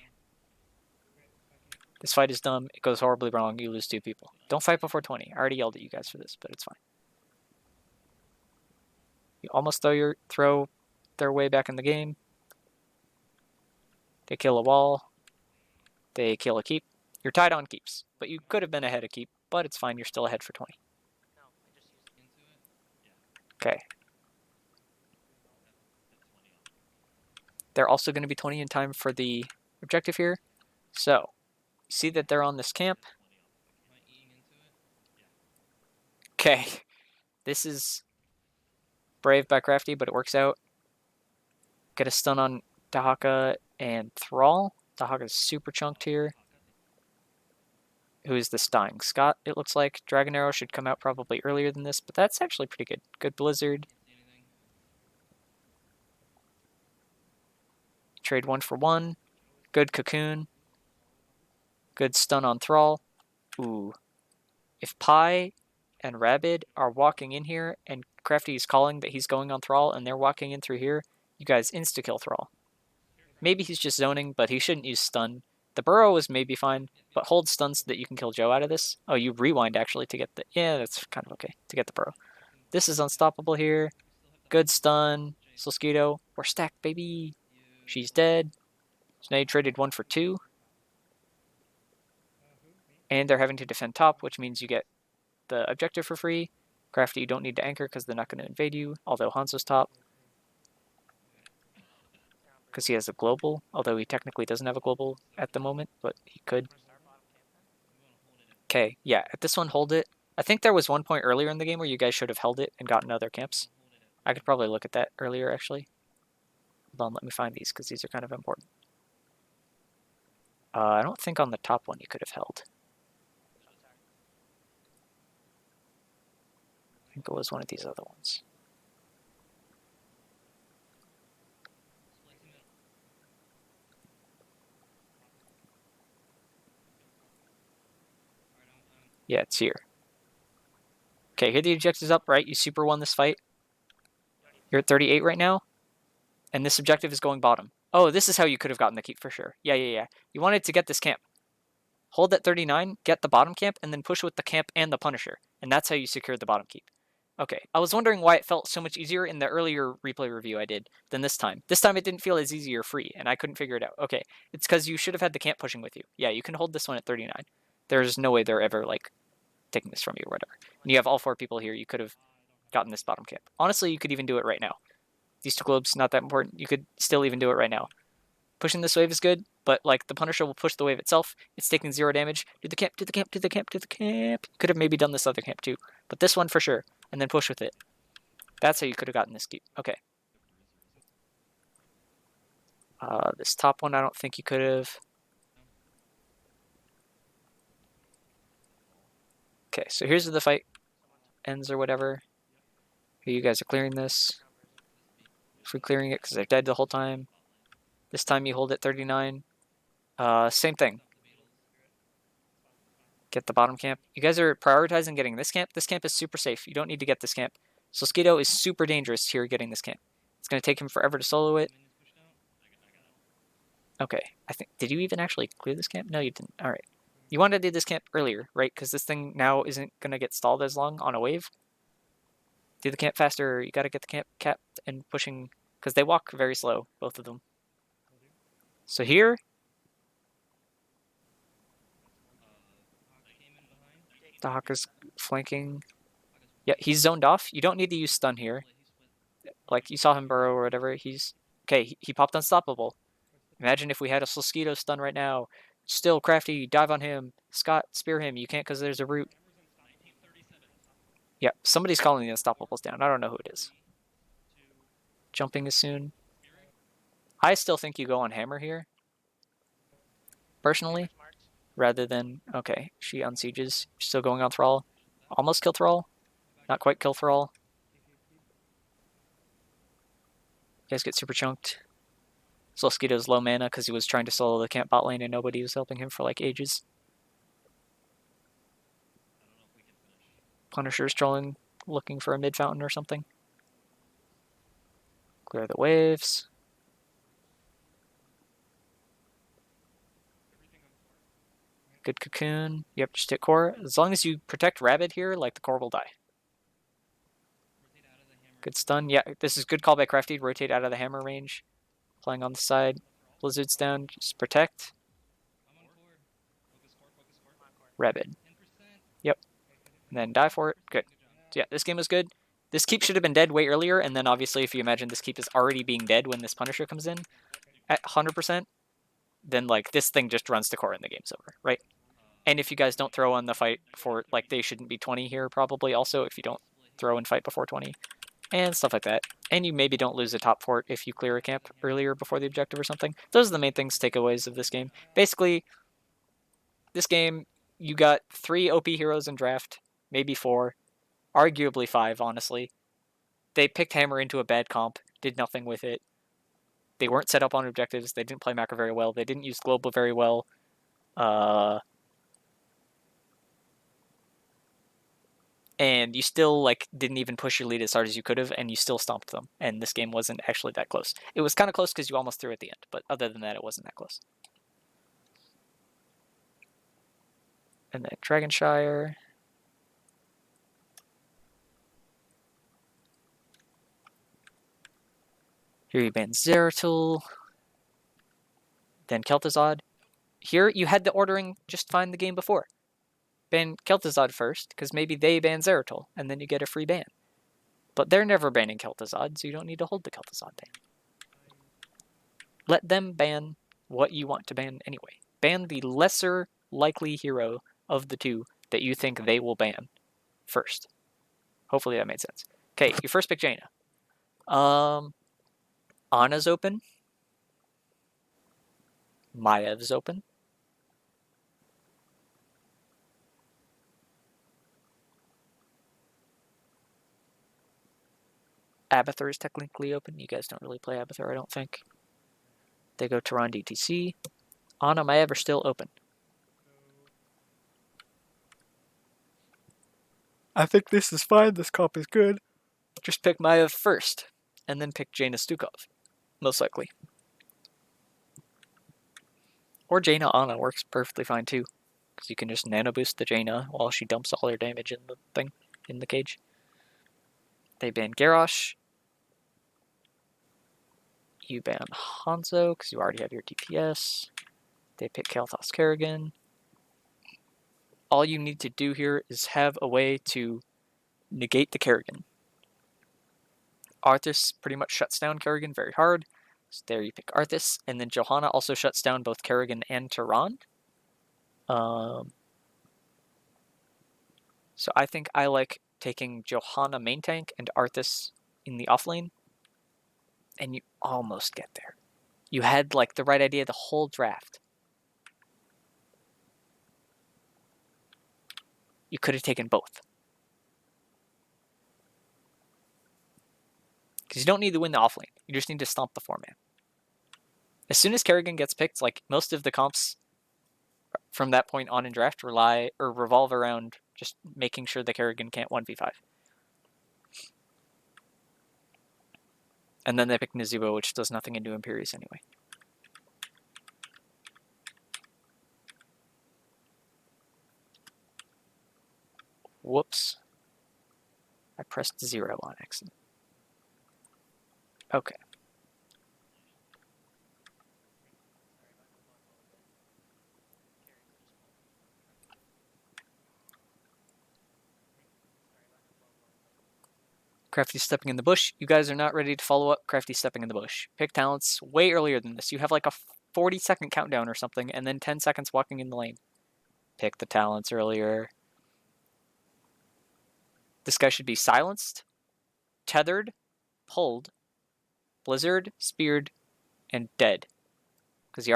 This fight is dumb. It goes horribly wrong. You lose 2 people. Don't fight before 20. I already yelled at you guys for this, but it's fine. You almost throw their way back in the game. They kill a wall. They kill a keep. You're tied on keeps, but you could have been ahead of keep, but it's fine. You're still ahead for 20. Okay. They're also going to be 20 in time for the objective here. So, see that they're on this camp. Okay. This is brave by Crafty, but it works out. Get a stun on Dahaka and Thrall. Dahaka's super chunked here. Who is this dying? Scott, it looks like. Dragon Arrow should come out probably earlier than this, but that's actually pretty good. Good Blizzard. Trade 1 for 1. Good Cocoon. Good stun on Thrall. Ooh. If Pi and Rabid are walking in here and Crafty is calling that he's going on Thrall and they're walking in through here, you guys insta-kill Thrall. Maybe he's just zoning, but he shouldn't use stun. The Burrow is maybe fine, but hold stun so that you can kill Joe out of this. Oh, you rewind actually to get the... Yeah, that's kind of okay, to get the Burrow. This is unstoppable here. Good stun. Solskito. We're stacked, baby. She's dead. So now you traded 1 for 2. And they're having to defend top, which means you get the objective for free. Crafty, you don't need to anchor because they're not going to invade you, although Hanzo's top. Because he has a global, although he technically doesn't have a global at the moment, but he could. Okay, yeah, at this one, hold it. I think there was one point earlier in the game where you guys should have held it and gotten other camps. I could probably look at that earlier, actually. Hold on, let me find these, because these are kind of important. I don't think on the top one you could have held. I think it was one of these other ones. Yeah, it's here. Okay, here the objective's up, right? You super won this fight. You're at 38 right now. And this objective is going bottom. Oh, this is how you could have gotten the keep for sure. Yeah. You wanted to get this camp. Hold at 39, get the bottom camp, and then push with the camp and the Punisher. And that's how you secured the bottom keep. Okay, I was wondering why it felt so much easier in the earlier replay review I did than this time. This time it didn't feel as easy or free, and I couldn't figure it out. Okay, it's because you should have had the camp pushing with you. Yeah, you can hold this one at 39. There's no way they're ever, like, taking this from you or whatever. And you have all 4 people here. You could have gotten this bottom camp. Honestly, you could even do it right now. These 2 globes, not that important. You could still even do it right now. Pushing this wave is good, but like the Punisher will push the wave itself. It's taking 0 damage. Do the camp, do the camp, do the camp, do the camp. You could have maybe done this other camp too, but this one for sure. And then push with it. That's how you could have gotten this keep. Okay. This top one, I don't think you could have. Okay, so here's where the fight ends or whatever. Here you guys are clearing this. If we're clearing it because they're dead the whole time. This time you hold it 39. Same thing. Get the bottom camp. You guys are prioritizing getting this camp. This camp is super safe. You don't need to get this camp. Solskito is super dangerous here getting this camp. It's going to take him forever to solo it. Okay, I think... Did you even actually clear this camp? No, you didn't. Alright. You wanted to do this camp earlier, right? Because this thing now isn't going to get stalled as long on a wave. Do the camp faster. You got to get the camp capped and pushing... Because they walk very slow, both of them. So here, the Hawk is flanking. Yeah, he's zoned off. You don't need to use stun here. Like, you saw him burrow or whatever. He's... Okay, he popped unstoppable. Imagine if we had a Sliskido stun right now. Still, Crafty, dive on him. Scott, spear him. You can't because there's a root. Yeah, somebody's calling the unstoppables down. I don't know who it is. Jumping is soon. I still think you go on hammer here. Personally. Rather than... Okay, she unsieges. Still going on Thrall. Almost kill Thrall. Not quite kill Thrall. You guys get super chunked. Sliskido's low mana because he was trying to solo the camp bot lane and nobody was helping him for like ages. Punisher's trolling, looking for a mid fountain or something. Clear the waves. Good cocoon. Yep, just hit core. As long as you protect Rabbit here, like, the core will die. Good stun. Yeah, this is good call by Crafty. Rotate out of the hammer range. Playing on the side. Blizzard's down. Just protect. Rabbit. Yep. And then die for it. Good. So yeah, this game was good. This keep should have been dead way earlier, and then obviously if you imagine this keep is already being dead when this Punisher comes in at 100%, then like this thing just runs to core and the game's over, right? And if you guys don't throw on the fight for, like, they shouldn't be 20 here probably also if you don't throw and fight before 20 and stuff like that. And you maybe don't lose a top fort if you clear a camp earlier before the objective or something. Those are the main things, takeaways of this game. Basically, this game, you got 3 OP heroes in draft, maybe 4, arguably 5, honestly. They picked Hammer into a bad comp, did nothing with it. They weren't set up on objectives, they didn't play macro very well, they didn't use global very well. And you still, like, didn't even push your lead as hard as you could have, and you still stomped them. And this game wasn't actually that close. It was kind of close because you almost threw at the end, but other than that, it wasn't that close. And then Dragonshire. Here you ban Zeratul. Then Kel'Thuzad. Here you had the ordering just fine the game before. Ban Kel'Thuzad first, because maybe they ban Zeratul, and then you get a free ban. But they're never banning Kel'Thuzad, so you don't need to hold the Kel'Thuzad ban. Let them ban what you want to ban anyway. Ban the lesser likely hero of the two that you think they will ban first. Hopefully that made sense. Okay, you first pick Jaina. Anna's open. Maev's open. Abathur is technically open. You guys don't really play Abathur, I don't think. They go Tehran DTC. Anna, Maev are still open. I think this is fine. This comp is good. Just pick Maev first, and then pick Jaina Stukov, most likely. Or Jaina Anna works perfectly fine too, because you can just nano boost the Jaina while she dumps all her damage in the thing, in the cage. They ban Garrosh. You ban Hanzo, because you already have your DPS. They pick Kael'thas Kerrigan. All you need to do here is have a way to negate the Kerrigan. Arthas pretty much shuts down Kerrigan very hard. So there you pick Arthas. And then Johanna also shuts down both Kerrigan and Tehran. So I think I like taking Johanna main tank and Arthas in the offlane. And you almost get there. You had like the right idea the whole draft. You could have taken both. Because you don't need to win the offlane. You just need to stomp the 4-man. As soon as Kerrigan gets picked, like most of the comps from that point on in draft revolve around just making sure the Kerrigan can't 1v5. And then they pick Nazubo, which does nothing into Imperius anyway. Whoops. I pressed 0 on accident. Okay. Crafty stepping in the bush. You guys are not ready to follow up Crafty stepping in the bush. Pick talents way earlier than this. You have like a 40-second countdown or something, and then 10 seconds walking in the lane. Pick the talents earlier. This guy should be silenced, tethered, pulled, blizzard, speared, and dead. Because he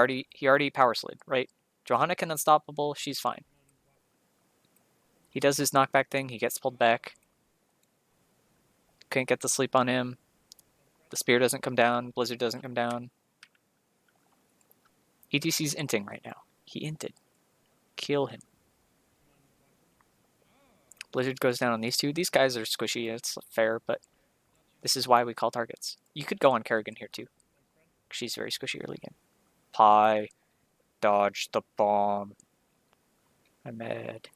already power slid, right? Johanna can unstoppable, she's fine. He does his knockback thing, he gets pulled back. Can't get the sleep on him. The spear doesn't come down, blizzard doesn't come down. ETC's inting right now. He inted. Kill him. Blizzard goes down on these two. These guys are squishy, it's fair, but this is why we call targets. You could go on Kerrigan here too. She's very squishy early game. Pie. Dodge the bomb. I'm mad.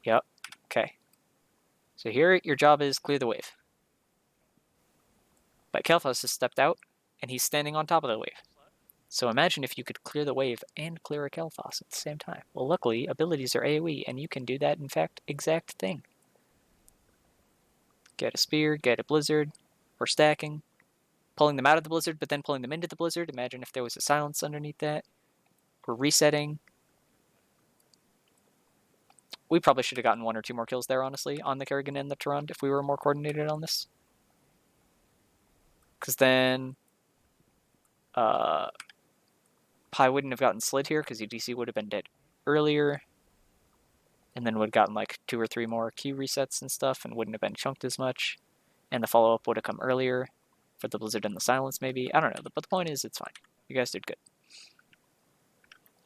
Yep. Okay. So here, your job is clear the wave. But Kael'thas has stepped out, and he's standing on top of the wave. So imagine if you could clear the wave and clear a Kael'thas at the same time. Well, luckily, abilities are AoE, and you can do that, in fact, exact thing. Get a spear, get a blizzard. We're stacking. Pulling them out of the blizzard, but then pulling them into the blizzard. Imagine if there was a silence underneath that. We're resetting. We probably should have gotten 1 or 2 more kills there, honestly, on the Kerrigan and the Tyrande if we were more coordinated on this. Because then Pi wouldn't have gotten slid here because UDC would have been dead earlier. And then would have gotten like 2 or 3 more Q resets and stuff and wouldn't have been chunked as much. And the follow-up would have come earlier for the Blizzard and the Silence maybe. I don't know, but the point is it's fine. You guys did good.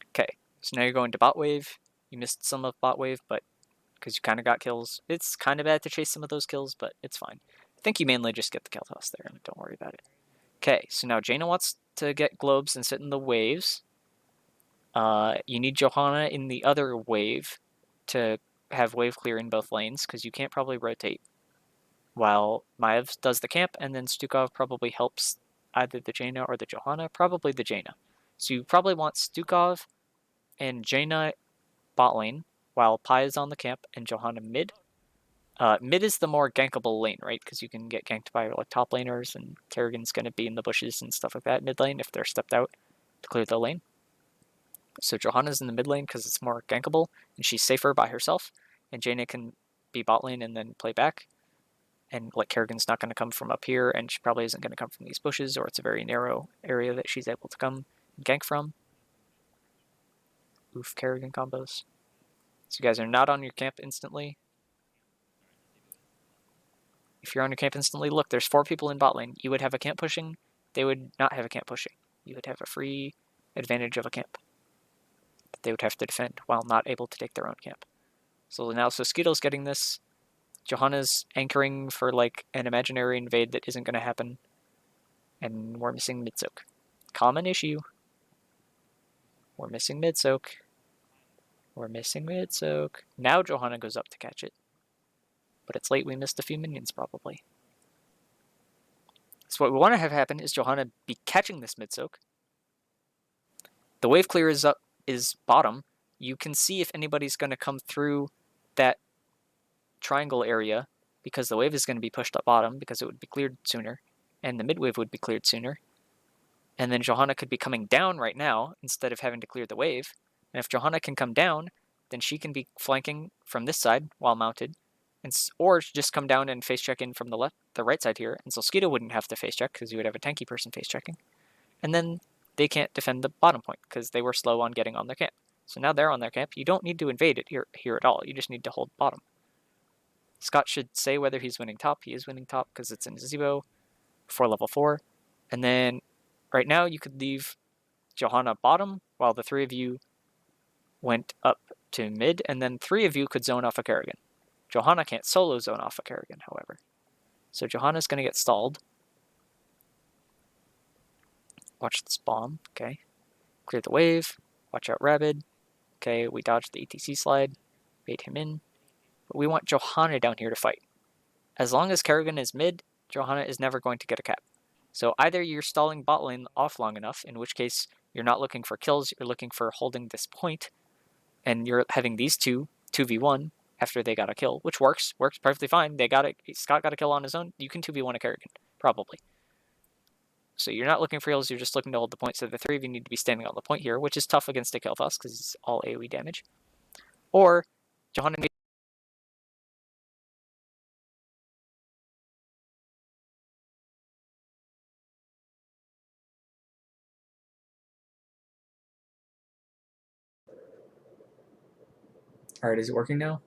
Okay, so now you're going to bot wave. You missed some of bot wave, but because you kind of got kills. It's kind of bad to chase some of those kills, but it's fine. I think you mainly just get the Kael'thas there, and don't worry about it. Okay, so now Jaina wants to get globes and sit in the waves. You need Johanna in the other wave to have wave clear in both lanes, because you can't probably rotate. While Maev does the camp, and then Stukov probably helps either the Jaina or the Johanna, probably the Jaina. So you probably want Stukov and Jaina bot lane, while Pi is on the camp and Johanna mid. Mid is the more gankable lane, right? Because you can get ganked by like top laners, and Kerrigan's going to be in the bushes and stuff like that mid lane if they're stepped out to clear the lane. So Johanna's in the mid lane because it's more gankable, and she's safer by herself. And Jaina can be bot lane and then play back. And like Kerrigan's not going to come from up here, and she probably isn't going to come from these bushes, or it's a very narrow area that she's able to come and gank from. Oof, Kerrigan combos. So you guys are not on your camp instantly. If you're on your camp instantly, look, there's 4 people in bot lane. You would have a camp pushing. They would not have a camp pushing. You would have a free advantage of a camp that they would have to defend while not able to take their own camp. So now Skittle's getting this. Johanna's anchoring for like an imaginary invade that isn't going to happen. And we're missing mid-soak. Common issue. We're missing mid-soak. We're missing mid-soak. Now Johanna goes up to catch it. But it's late, we missed a few minions probably. So what we want to have happen is Johanna be catching this mid-soak. The wave clear is bottom. You can see if anybody's going to come through that triangle area, because the wave is going to be pushed up bottom because it would be cleared sooner, and the mid wave would be cleared sooner. And then Johanna could be coming down right now instead of having to clear the wave. And if Johanna can come down, then she can be flanking from this side while mounted, or just come down and face check in from the right side here. And so Skeeto wouldn't have to face check because you would have a tanky person face checking. And then they can't defend the bottom point because they were slow on getting on their camp. So now they're on their camp. You don't need to invade it here at all. You just need to hold bottom. Scott should say whether he's winning top. He is winning top because it's in Zebo before level 4. And then right now you could leave Johanna bottom while the 3 of you went up to mid, and then 3 of you could zone off a Kerrigan. Johanna can't solo zone off a Kerrigan, however. So Johanna's going to get stalled. Watch this bomb. Okay. Clear the wave. Watch out Rabid. Okay, we dodged the ETC slide. Bait him in. But we want Johanna down here to fight. As long as Kerrigan is mid, Johanna is never going to get a cap. So either you're stalling bot lane off long enough, in which case you're not looking for kills, you're looking for holding this point, and you're having these two 2v1, after they got a kill, which works perfectly fine. Scott got a kill on his own. You can 2v1 a Kerrigan, probably. So you're not looking for heals, you're just looking to hold the point, so the three of you need to be standing on the point here, which is tough against a Kael'thas, because it's all AoE damage. Or, Johanna needs... Alright, is it working now?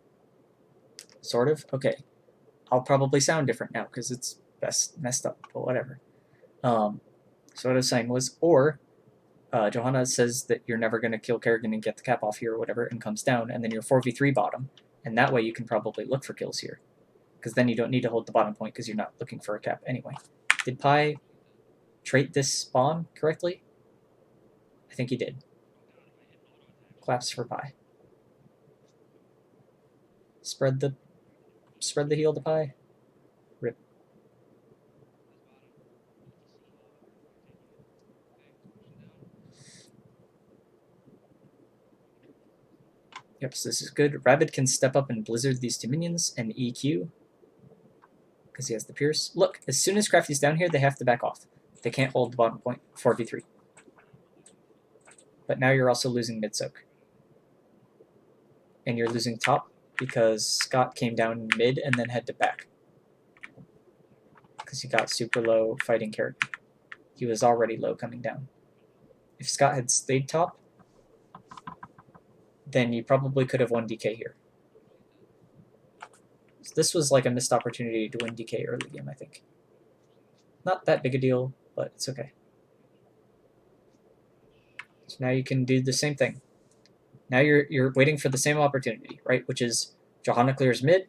Sort of? Okay. I'll probably sound different now, because it's messed up, but whatever. So what I was saying was, or Johanna says that you're never going to kill Kerrigan and get the cap off here or whatever, and comes down, and then you're 4v3 bottom, and that way you can probably look for kills here. Because then you don't need to hold the bottom point because you're not looking for a cap anyway. Did Pi trait this spawn correctly? I think he did. Claps for Pi. Spread the heal to Pi. Rip. Yep, so this is good. Rabbit can step up and blizzard these two minions and EQ. Because he has the Pierce. Look, as soon as Crafty's down here, they have to back off. They can't hold the bottom point 4v3. But now you're also losing mid-soak. And you're losing top because Scott came down mid and then had to back. Because he got super low fighting Kerrigan. He was already low coming down. If Scott had stayed top, then you probably could have won DK here. So this was like a missed opportunity to win DK early game, I think. Not that big a deal, but it's okay. So now you can do the same thing. Now you're waiting for the same opportunity, right? Which is Johanna clears mid,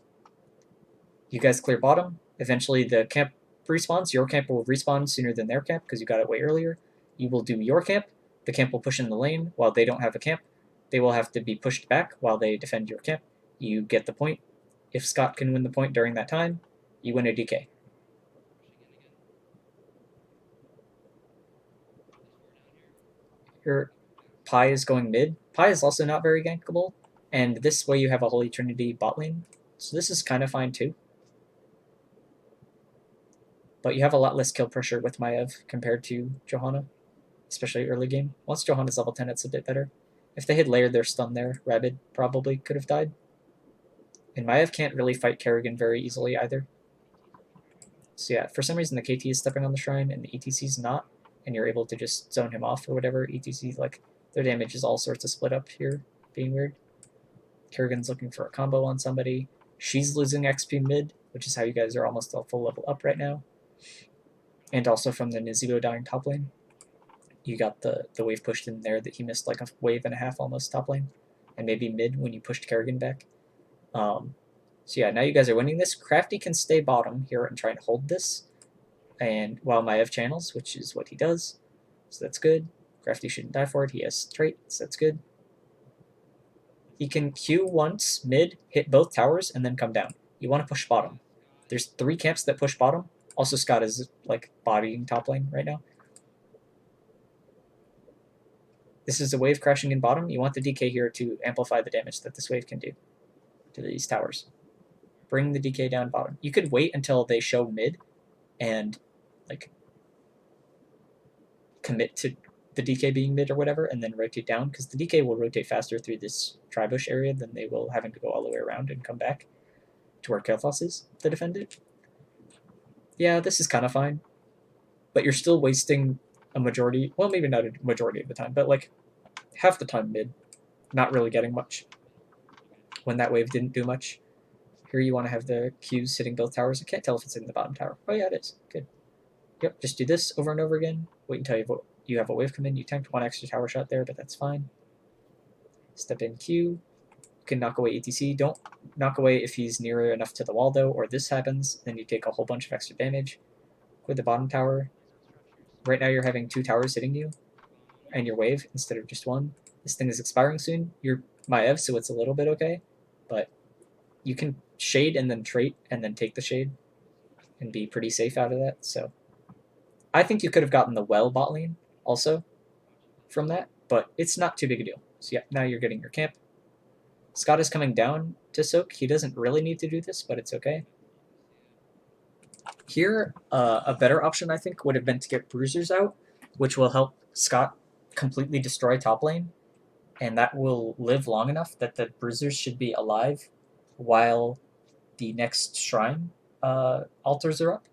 you guys clear bottom, eventually the camp respawns, your camp will respawn sooner than their camp because you got it way earlier. You will do your camp, the camp will push in the lane while they don't have a camp. They will have to be pushed back while they defend your camp. You get the point. If Scott can win the point during that time, you win a DK. Your Pi is going mid. Pi is also not very gankable, and this way you have a Holy Trinity bot lane, so this is kind of fine too. But you have a lot less kill pressure with Maiev compared to Johanna, especially early game. Once Johanna's level 10, it's a bit better. If they had layered their stun there, Rabid probably could have died. And Maiev can't really fight Kerrigan very easily either. So yeah, for some reason the KT is stepping on the shrine and the ETC's not, and you're able to just zone him off or whatever. ETC, like, their damage is all sorts of split up here, being weird. Kerrigan's looking for a combo on somebody. She's losing XP mid, which is how you guys are almost a full level up right now. And also from the Nizibo dying top lane. You got the wave pushed in there that he missed like a wave and a half almost top lane. And maybe mid when you pushed Kerrigan back. So yeah, now you guys are winning this. Crafty can stay bottom here and try and hold this. And while Maiev channels, which is what he does. So that's good. Crafty shouldn't die for it. He has traits. That's good. He can Q once, mid, hit both towers, and then come down. You want to push bottom. There's 3 camps that push bottom. Also, Scott is like bodying top lane right now. This is a wave crashing in bottom. You want the DK here to amplify the damage that this wave can do to these towers. Bring the DK down bottom. You could wait until they show mid and like commit to the DK being mid or whatever, and then rotate down, because the DK will rotate faster through this tribush area than they will having to go all the way around and come back to where Kael'thas is to defend it. Yeah, this is kind of fine, but you're still wasting a majority, well, maybe not a majority of the time, but like half the time mid, not really getting much when that wave didn't do much. Here you want to have the Qs hitting both towers. I can't tell if it's in the bottom tower. Oh yeah, it is. Good. Yep, just do this over and over again. Wait until you have a wave come in. You tanked 1 extra tower shot there, but that's fine. Step in Q. You can knock away ETC. Don't knock away if he's near enough to the wall, though, or this happens. Then you take a whole bunch of extra damage. With the bottom tower. Right now you're having 2 towers hitting you and your wave instead of just 1. This thing is expiring soon. You're Maiev, so it's a little bit okay, but you can shade and then trait and then take the shade and be pretty safe out of that. So I think you could have gotten the well bot lane also from that, but it's not too big a deal. So yeah, now you're getting your camp. Scott is coming down to soak. He doesn't really need to do this, but it's okay. Here, a better option, I think, would have been to get bruisers out, which will help Scott completely destroy top lane, and that will live long enough that the bruisers should be alive while the next shrine altars are up.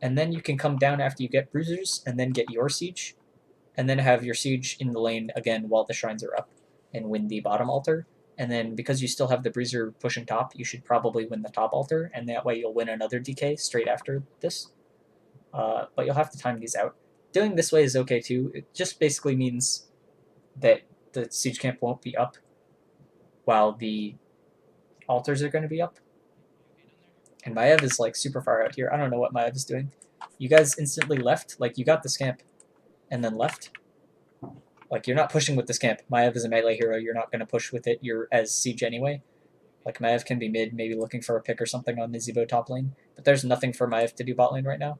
And then you can come down after you get bruisers, and then get your siege, and then have your siege in the lane again while the shrines are up, and win the bottom altar. And then because you still have the bruiser pushing top, you should probably win the top altar, and that way you'll win another DK straight after this. But you'll have to time these out. Doing this way is okay too. It just basically means that the siege camp won't be up while the altars are going to be up. And Maev is like super far out here. I don't know what Maev is doing. You guys instantly left. Like you got the scamp and then left. Like you're not pushing with the scamp. Maev is a melee hero. You're not going to push with it. You're as siege anyway. Like Maev can be mid, maybe looking for a pick or something on Nizibo top lane. But there's nothing for Maev to do bot lane right now.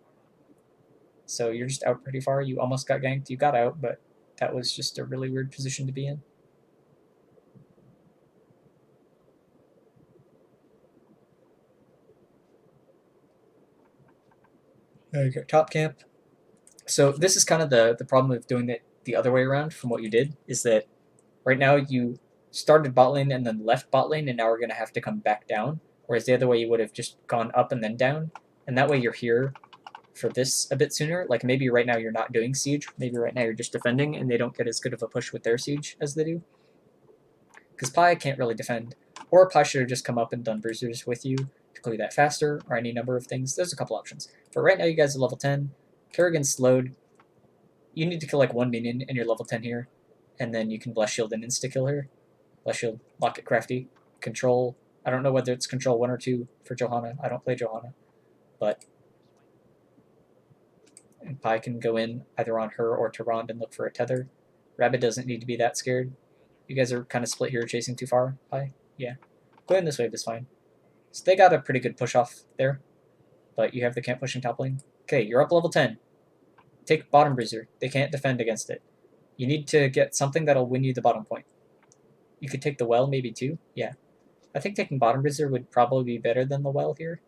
So you're just out pretty far. You almost got ganked. You got out, but that was just a really weird position to be in. There you go. Top camp. So this is kind of the problem of doing it the other way around from what you did, is that right now you started bot lane and then left bot lane, and now we're going to have to come back down. Whereas the other way you would have just gone up and then down. And that way you're here for this a bit sooner. Like maybe right now you're not doing siege. Maybe right now you're just defending and they don't get as good of a push with their siege as they do. Because Pi can't really defend. Or Pi should have just come up and done bruisers with you to clear that faster, or any number of things. There's a couple options. But right now you guys are level 10. Kerrigan's slowed. You need to kill like one minion and you're level 10 here. And then you can Bless Shield and insta-kill her. Bless Shield, Lock It Crafty. Control. I don't know whether it's control 1 or 2 for Johanna. I don't play Johanna. But and Pi can go in either on her or to Rond and look for a tether. Rabbit doesn't need to be that scared. You guys are kind of split here, chasing too far. Pi? Yeah. Going this wave is fine. So they got a pretty good push off there. But you have the camp pushing top lane. Okay, you're up level 10. Take bottom bruiser. They can't defend against it. You need to get something that'll win you the bottom point. You could take the well maybe too. Yeah. I think taking bottom bruiser would probably be better than the well here.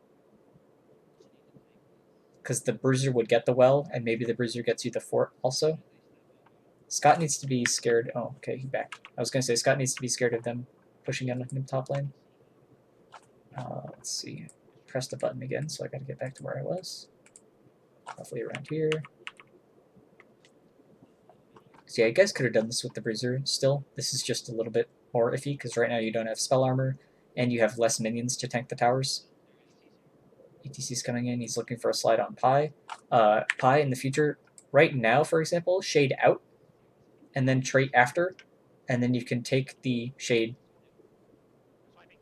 Because the bruiser would get the well, and maybe the bruiser gets you the fort also. Scott needs to be scared. Oh, okay, he's back. I was going to say Scott needs to be scared of them pushing in the top lane. Let's see. Press the button again, so I got to get back to where I was. Roughly around here. So yeah, you guys could have done this with the bruiser still. This is just a little bit more iffy, because right now you don't have spell armor, and you have less minions to tank the towers. ETC's coming in. He's looking for a slide on Pi. Pi in the future, right now, for example, shade out, and then trait after, and then you can take the shade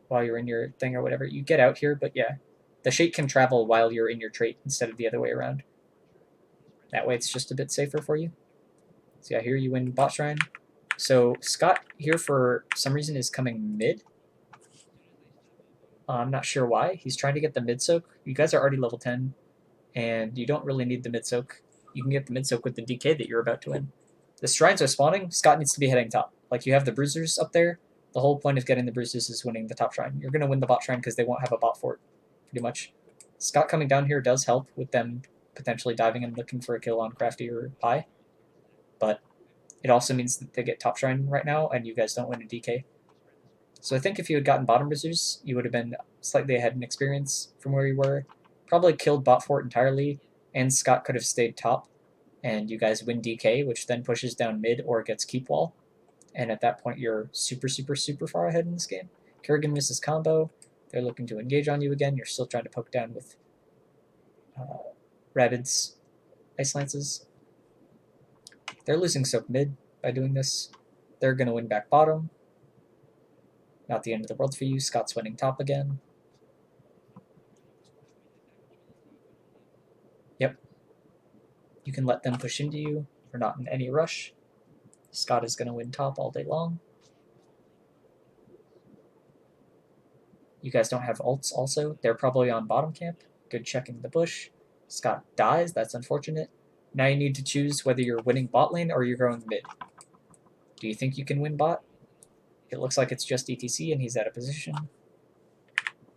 while you're in your thing or whatever. You get out here, but yeah, the shade can travel while you're in your trait instead of the other way around. That way it's just a bit safer for you. So yeah, here you win bot shrine. So Scott here for some reason is coming mid. I'm not sure why. He's trying to get the mid soak. You guys are already level 10, and you don't really need the mid soak. You can get the mid soak with the DK that you're about to win. The shrines are spawning. Scott needs to be heading top. Like you have the bruisers up there. The whole point of getting the bruisers is winning the top shrine. You're going to win the bot shrine because they won't have a bot fort, pretty much. Scott coming down here does help with them potentially diving and looking for a kill on Crafty or Pi. But it also means that they get top shrine right now, and you guys don't win a DK. So I think if you had gotten bottom bruisers, you would have been slightly ahead in experience from where you were. Probably killed bot fort entirely, and Scott could have stayed top, and you guys win DK, which then pushes down mid or gets keep wall. And at that point, you're super, super, super far ahead in this game. Kerrigan misses combo. They're looking to engage on you again. You're still trying to poke down with Rabid's Ice Lances. They're losing soak mid by doing this. They're going to win back bottom. Not the end of the world for you. Scott's winning top again. Yep. You can let them push into you. We're not in any rush. Scott is going to win top all day long. You guys don't have ults also. They're probably on bottom camp. Good checking the bush. Scott dies. That's unfortunate. Now you need to choose whether you're winning bot lane or you're going mid. Do you think you can win bot? It looks like it's just ETC and he's out of position.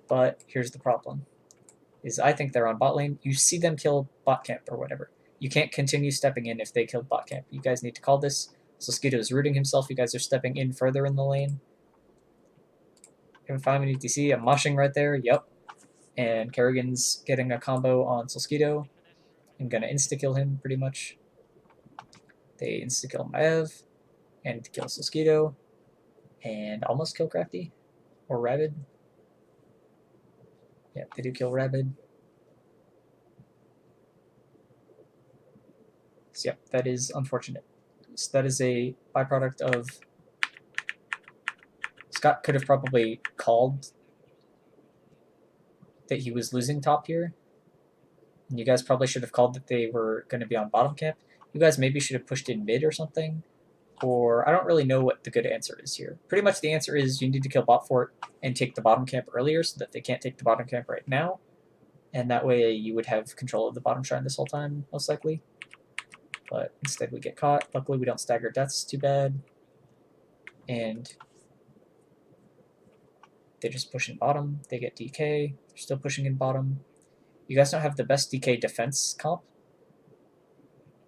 But here's the problem. Is I think they're on bot lane. You see them kill bot camp or whatever. You can't continue stepping in if they killed bot camp. You guys need to call this. Sosquito is rooting himself. You guys are stepping in further in the lane. If I'm in ETC, I'm moshing right there. Yep. And Kerrigan's getting a combo on Sosquito. I'm going to insta-kill him pretty much. They insta-kill Maev and kill Sosquito. And almost kill Crafty. Or Rabid. Yeah, they do kill Rabid. So yeah, that is unfortunate. So that is a byproduct of Scott could have probably called that he was losing top here. And you guys probably should have called that they were going to be on bottom camp. You guys maybe should have pushed in mid or something. Or I don't really know what the good answer is here. Pretty much the answer is you need to kill bot fort and take the bottom camp earlier so that they can't take the bottom camp right now. And that way you would have control of the bottom shrine this whole time, most likely. But instead we get caught. Luckily we don't stagger deaths too bad. And they just push in bottom. They get DK. They're still pushing in bottom. You guys don't have the best DK defense comp.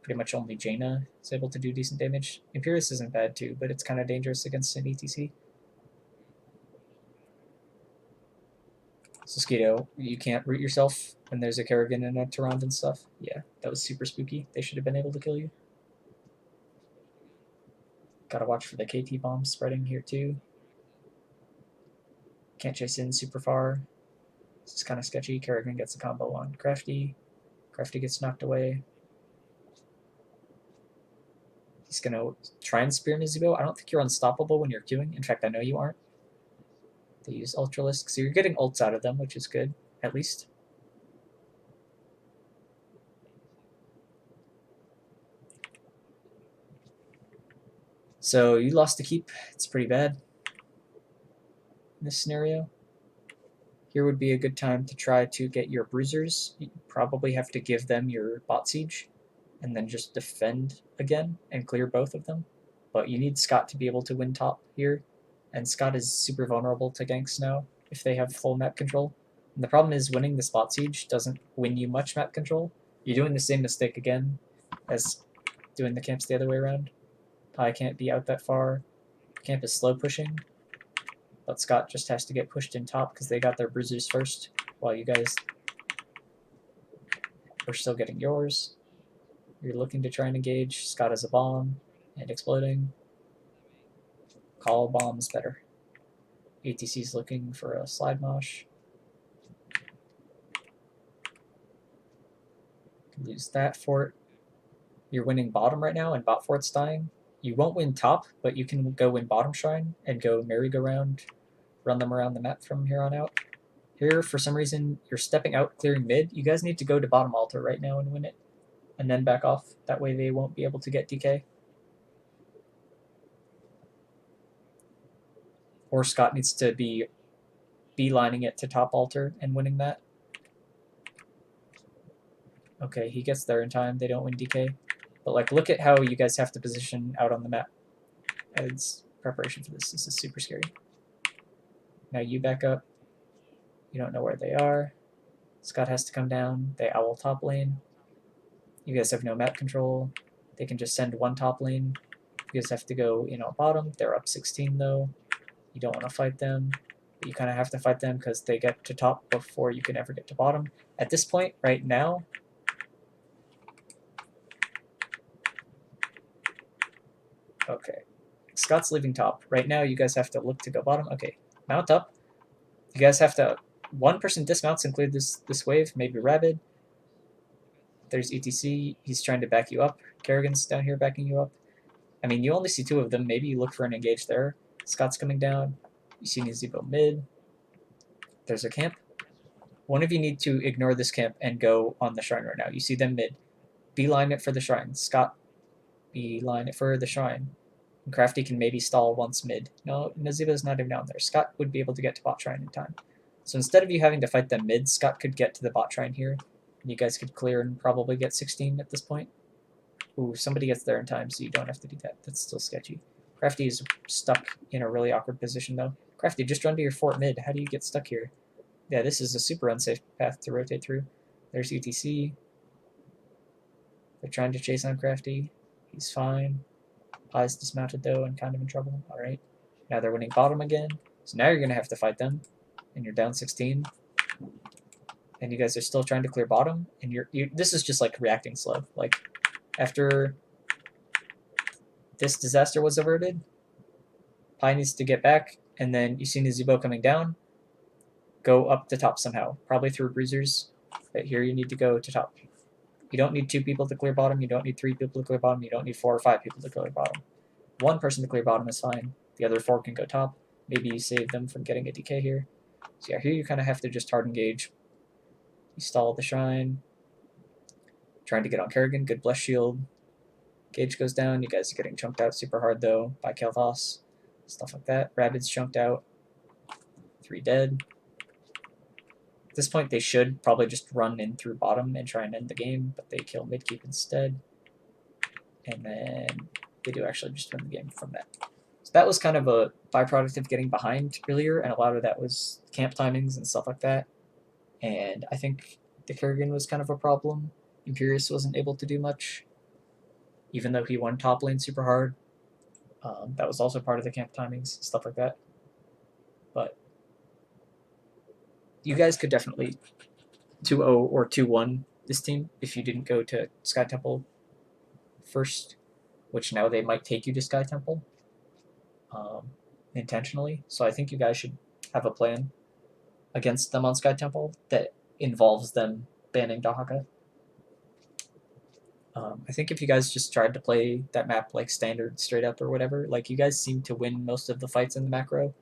Pretty much only Jaina is able to do decent damage. Imperius isn't bad too, but it's kind of dangerous against an ETC. Sosquito, you can't root yourself when there's a Kerrigan and a Tyrande and stuff. Yeah, that was super spooky. They should have been able to kill you. Gotta watch for the KT bomb spreading here too. Can't chase in super far. This is kind of sketchy. Kerrigan gets a combo on Crafty. Crafty gets knocked away. He's going to try and spear Mizubo. I don't think you're unstoppable when you're queuing. In fact, I know you aren't. They use Ultralisk, so you're getting ults out of them, which is good, at least. So you lost the keep. It's pretty bad in this scenario. Here would be a good time to try to get your bruisers. You probably have to give them your bot siege and then just defend again and clear both of them. But you need Scott to be able to win top here. And Scott is super vulnerable to ganks now if they have full map control. And the problem is winning the spot siege doesn't win you much map control. You're doing the same mistake again as doing the camps the other way around. I can't be out that far. Camp is slow pushing. But Scott just has to get pushed in top because they got their bruisers first while you guys are still getting yours. You're looking to try and engage. Scott has a bomb and exploding. Call bombs better. ATC's looking for a slide mosh. Lose that fort. You're winning bottom right now and bot fort's dying. You won't win top, but you can go win bottom shrine and go merry-go-round, run them around the map from here on out. Here, for some reason, you're stepping out, clearing mid. You guys need to go to bottom altar right now and win it, and then back off. That way they won't be able to get DK. Or Scott needs to be beelining it to top altar and winning that. Okay, he gets there in time. They don't win DK. But like, look at how you guys have to position out on the map as preparation for this. This is super scary. Now you back up. You don't know where they are. Scott has to come down. They owl top lane. You guys have no map control. They can just send one top lane. You guys have to go in on bottom. They're up 16 though. You don't want to fight them, but you kind of have to fight them because they get to top before you can ever get to bottom. At this point, right now, okay, Scott's leaving top. Right now, you guys have to look to go bottom. Okay, mount up. You guys have to, one person dismounts and clear this wave, maybe Rabid. There's ETC, he's trying to back you up. Kerrigan's down here backing you up. I mean, you only see two of them. Maybe you look for an engage there. Scott's coming down. You see Nizibo mid. There's a camp. One of you need to ignore this camp and go on the shrine right now. You see them mid. Beeline it for the shrine. Scott, beeline it for the shrine. And Crafty can maybe stall once mid. No, Nizibo's not even down there. Scott would be able to get to bot shrine in time. So instead of you having to fight them mid, Scott could get to the bot shrine here. And you guys could clear and probably get 16 at this point. Ooh, somebody gets there in time, so you don't have to do that. That's still sketchy. Crafty is stuck in a really awkward position though. Crafty, just run to your fort mid. How do you get stuck here? Yeah, this is a super unsafe path to rotate through. There's UTC. They're trying to chase on Crafty. He's fine. Pie's dismounted though and kind of in trouble. Alright. Now they're winning bottom again. So now you're going to have to fight them. And you're down 16. And you guys are still trying to clear bottom. And this is just like reacting slow. Like after this disaster was averted, Pie needs to get back. And then you see Nazubo coming down. Go up to top somehow. Probably through bruisers. But here you need to go to top. You don't need 2 people to clear bottom. You don't need 3 people to clear bottom. You don't need 4 or 5 people to clear bottom. 1 person to clear bottom is fine. The other 4 can go top. Maybe you save them from getting a DK here. So yeah, here you kind of have to just hard engage. You stall the shrine. Trying to get on Kerrigan. Good bless shield. Gauge goes down. You guys are getting chunked out super hard though by Kel'Thas. Stuff like that. Rabid's chunked out. 3 dead. At this point, they should probably just run in through bottom and try and end the game, but they kill midkeep instead. And then they do actually just win the game from that. So that was kind of a byproduct of getting behind earlier, and a lot of that was camp timings and stuff like that. And I think the Kerrigan was kind of a problem. Imperius wasn't able to do much, even though he won top lane super hard. That was also part of the camp timings, stuff like that. But you guys could definitely 2-0 or 2-1 this team if you didn't go to Sky Temple first, which now they might take you to Sky Temple intentionally. So I think you guys should have a plan against them on Sky Temple that involves them banning Dahaka. I think if you guys just tried to play that map like standard straight up or whatever, like you guys seem to win most of the fights in the macro,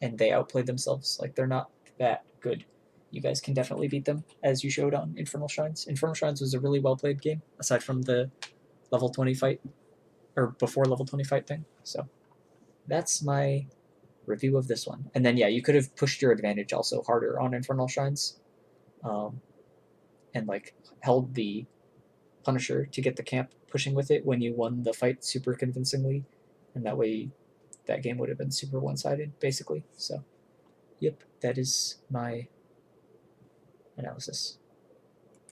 and they outplayed themselves. Like they're not that good. You guys can definitely beat them, as you showed on Infernal Shrines. Infernal Shrines was a really well played game, aside from the level 20 fight, or before level 20 fight thing. So that's my review of this one. And then yeah, you could have pushed your advantage also harder on Infernal Shrines, and like held the Punisher to get the camp pushing with it when you won the fight super convincingly, and that way that game would have been super one-sided basically. So yep, that is my analysis.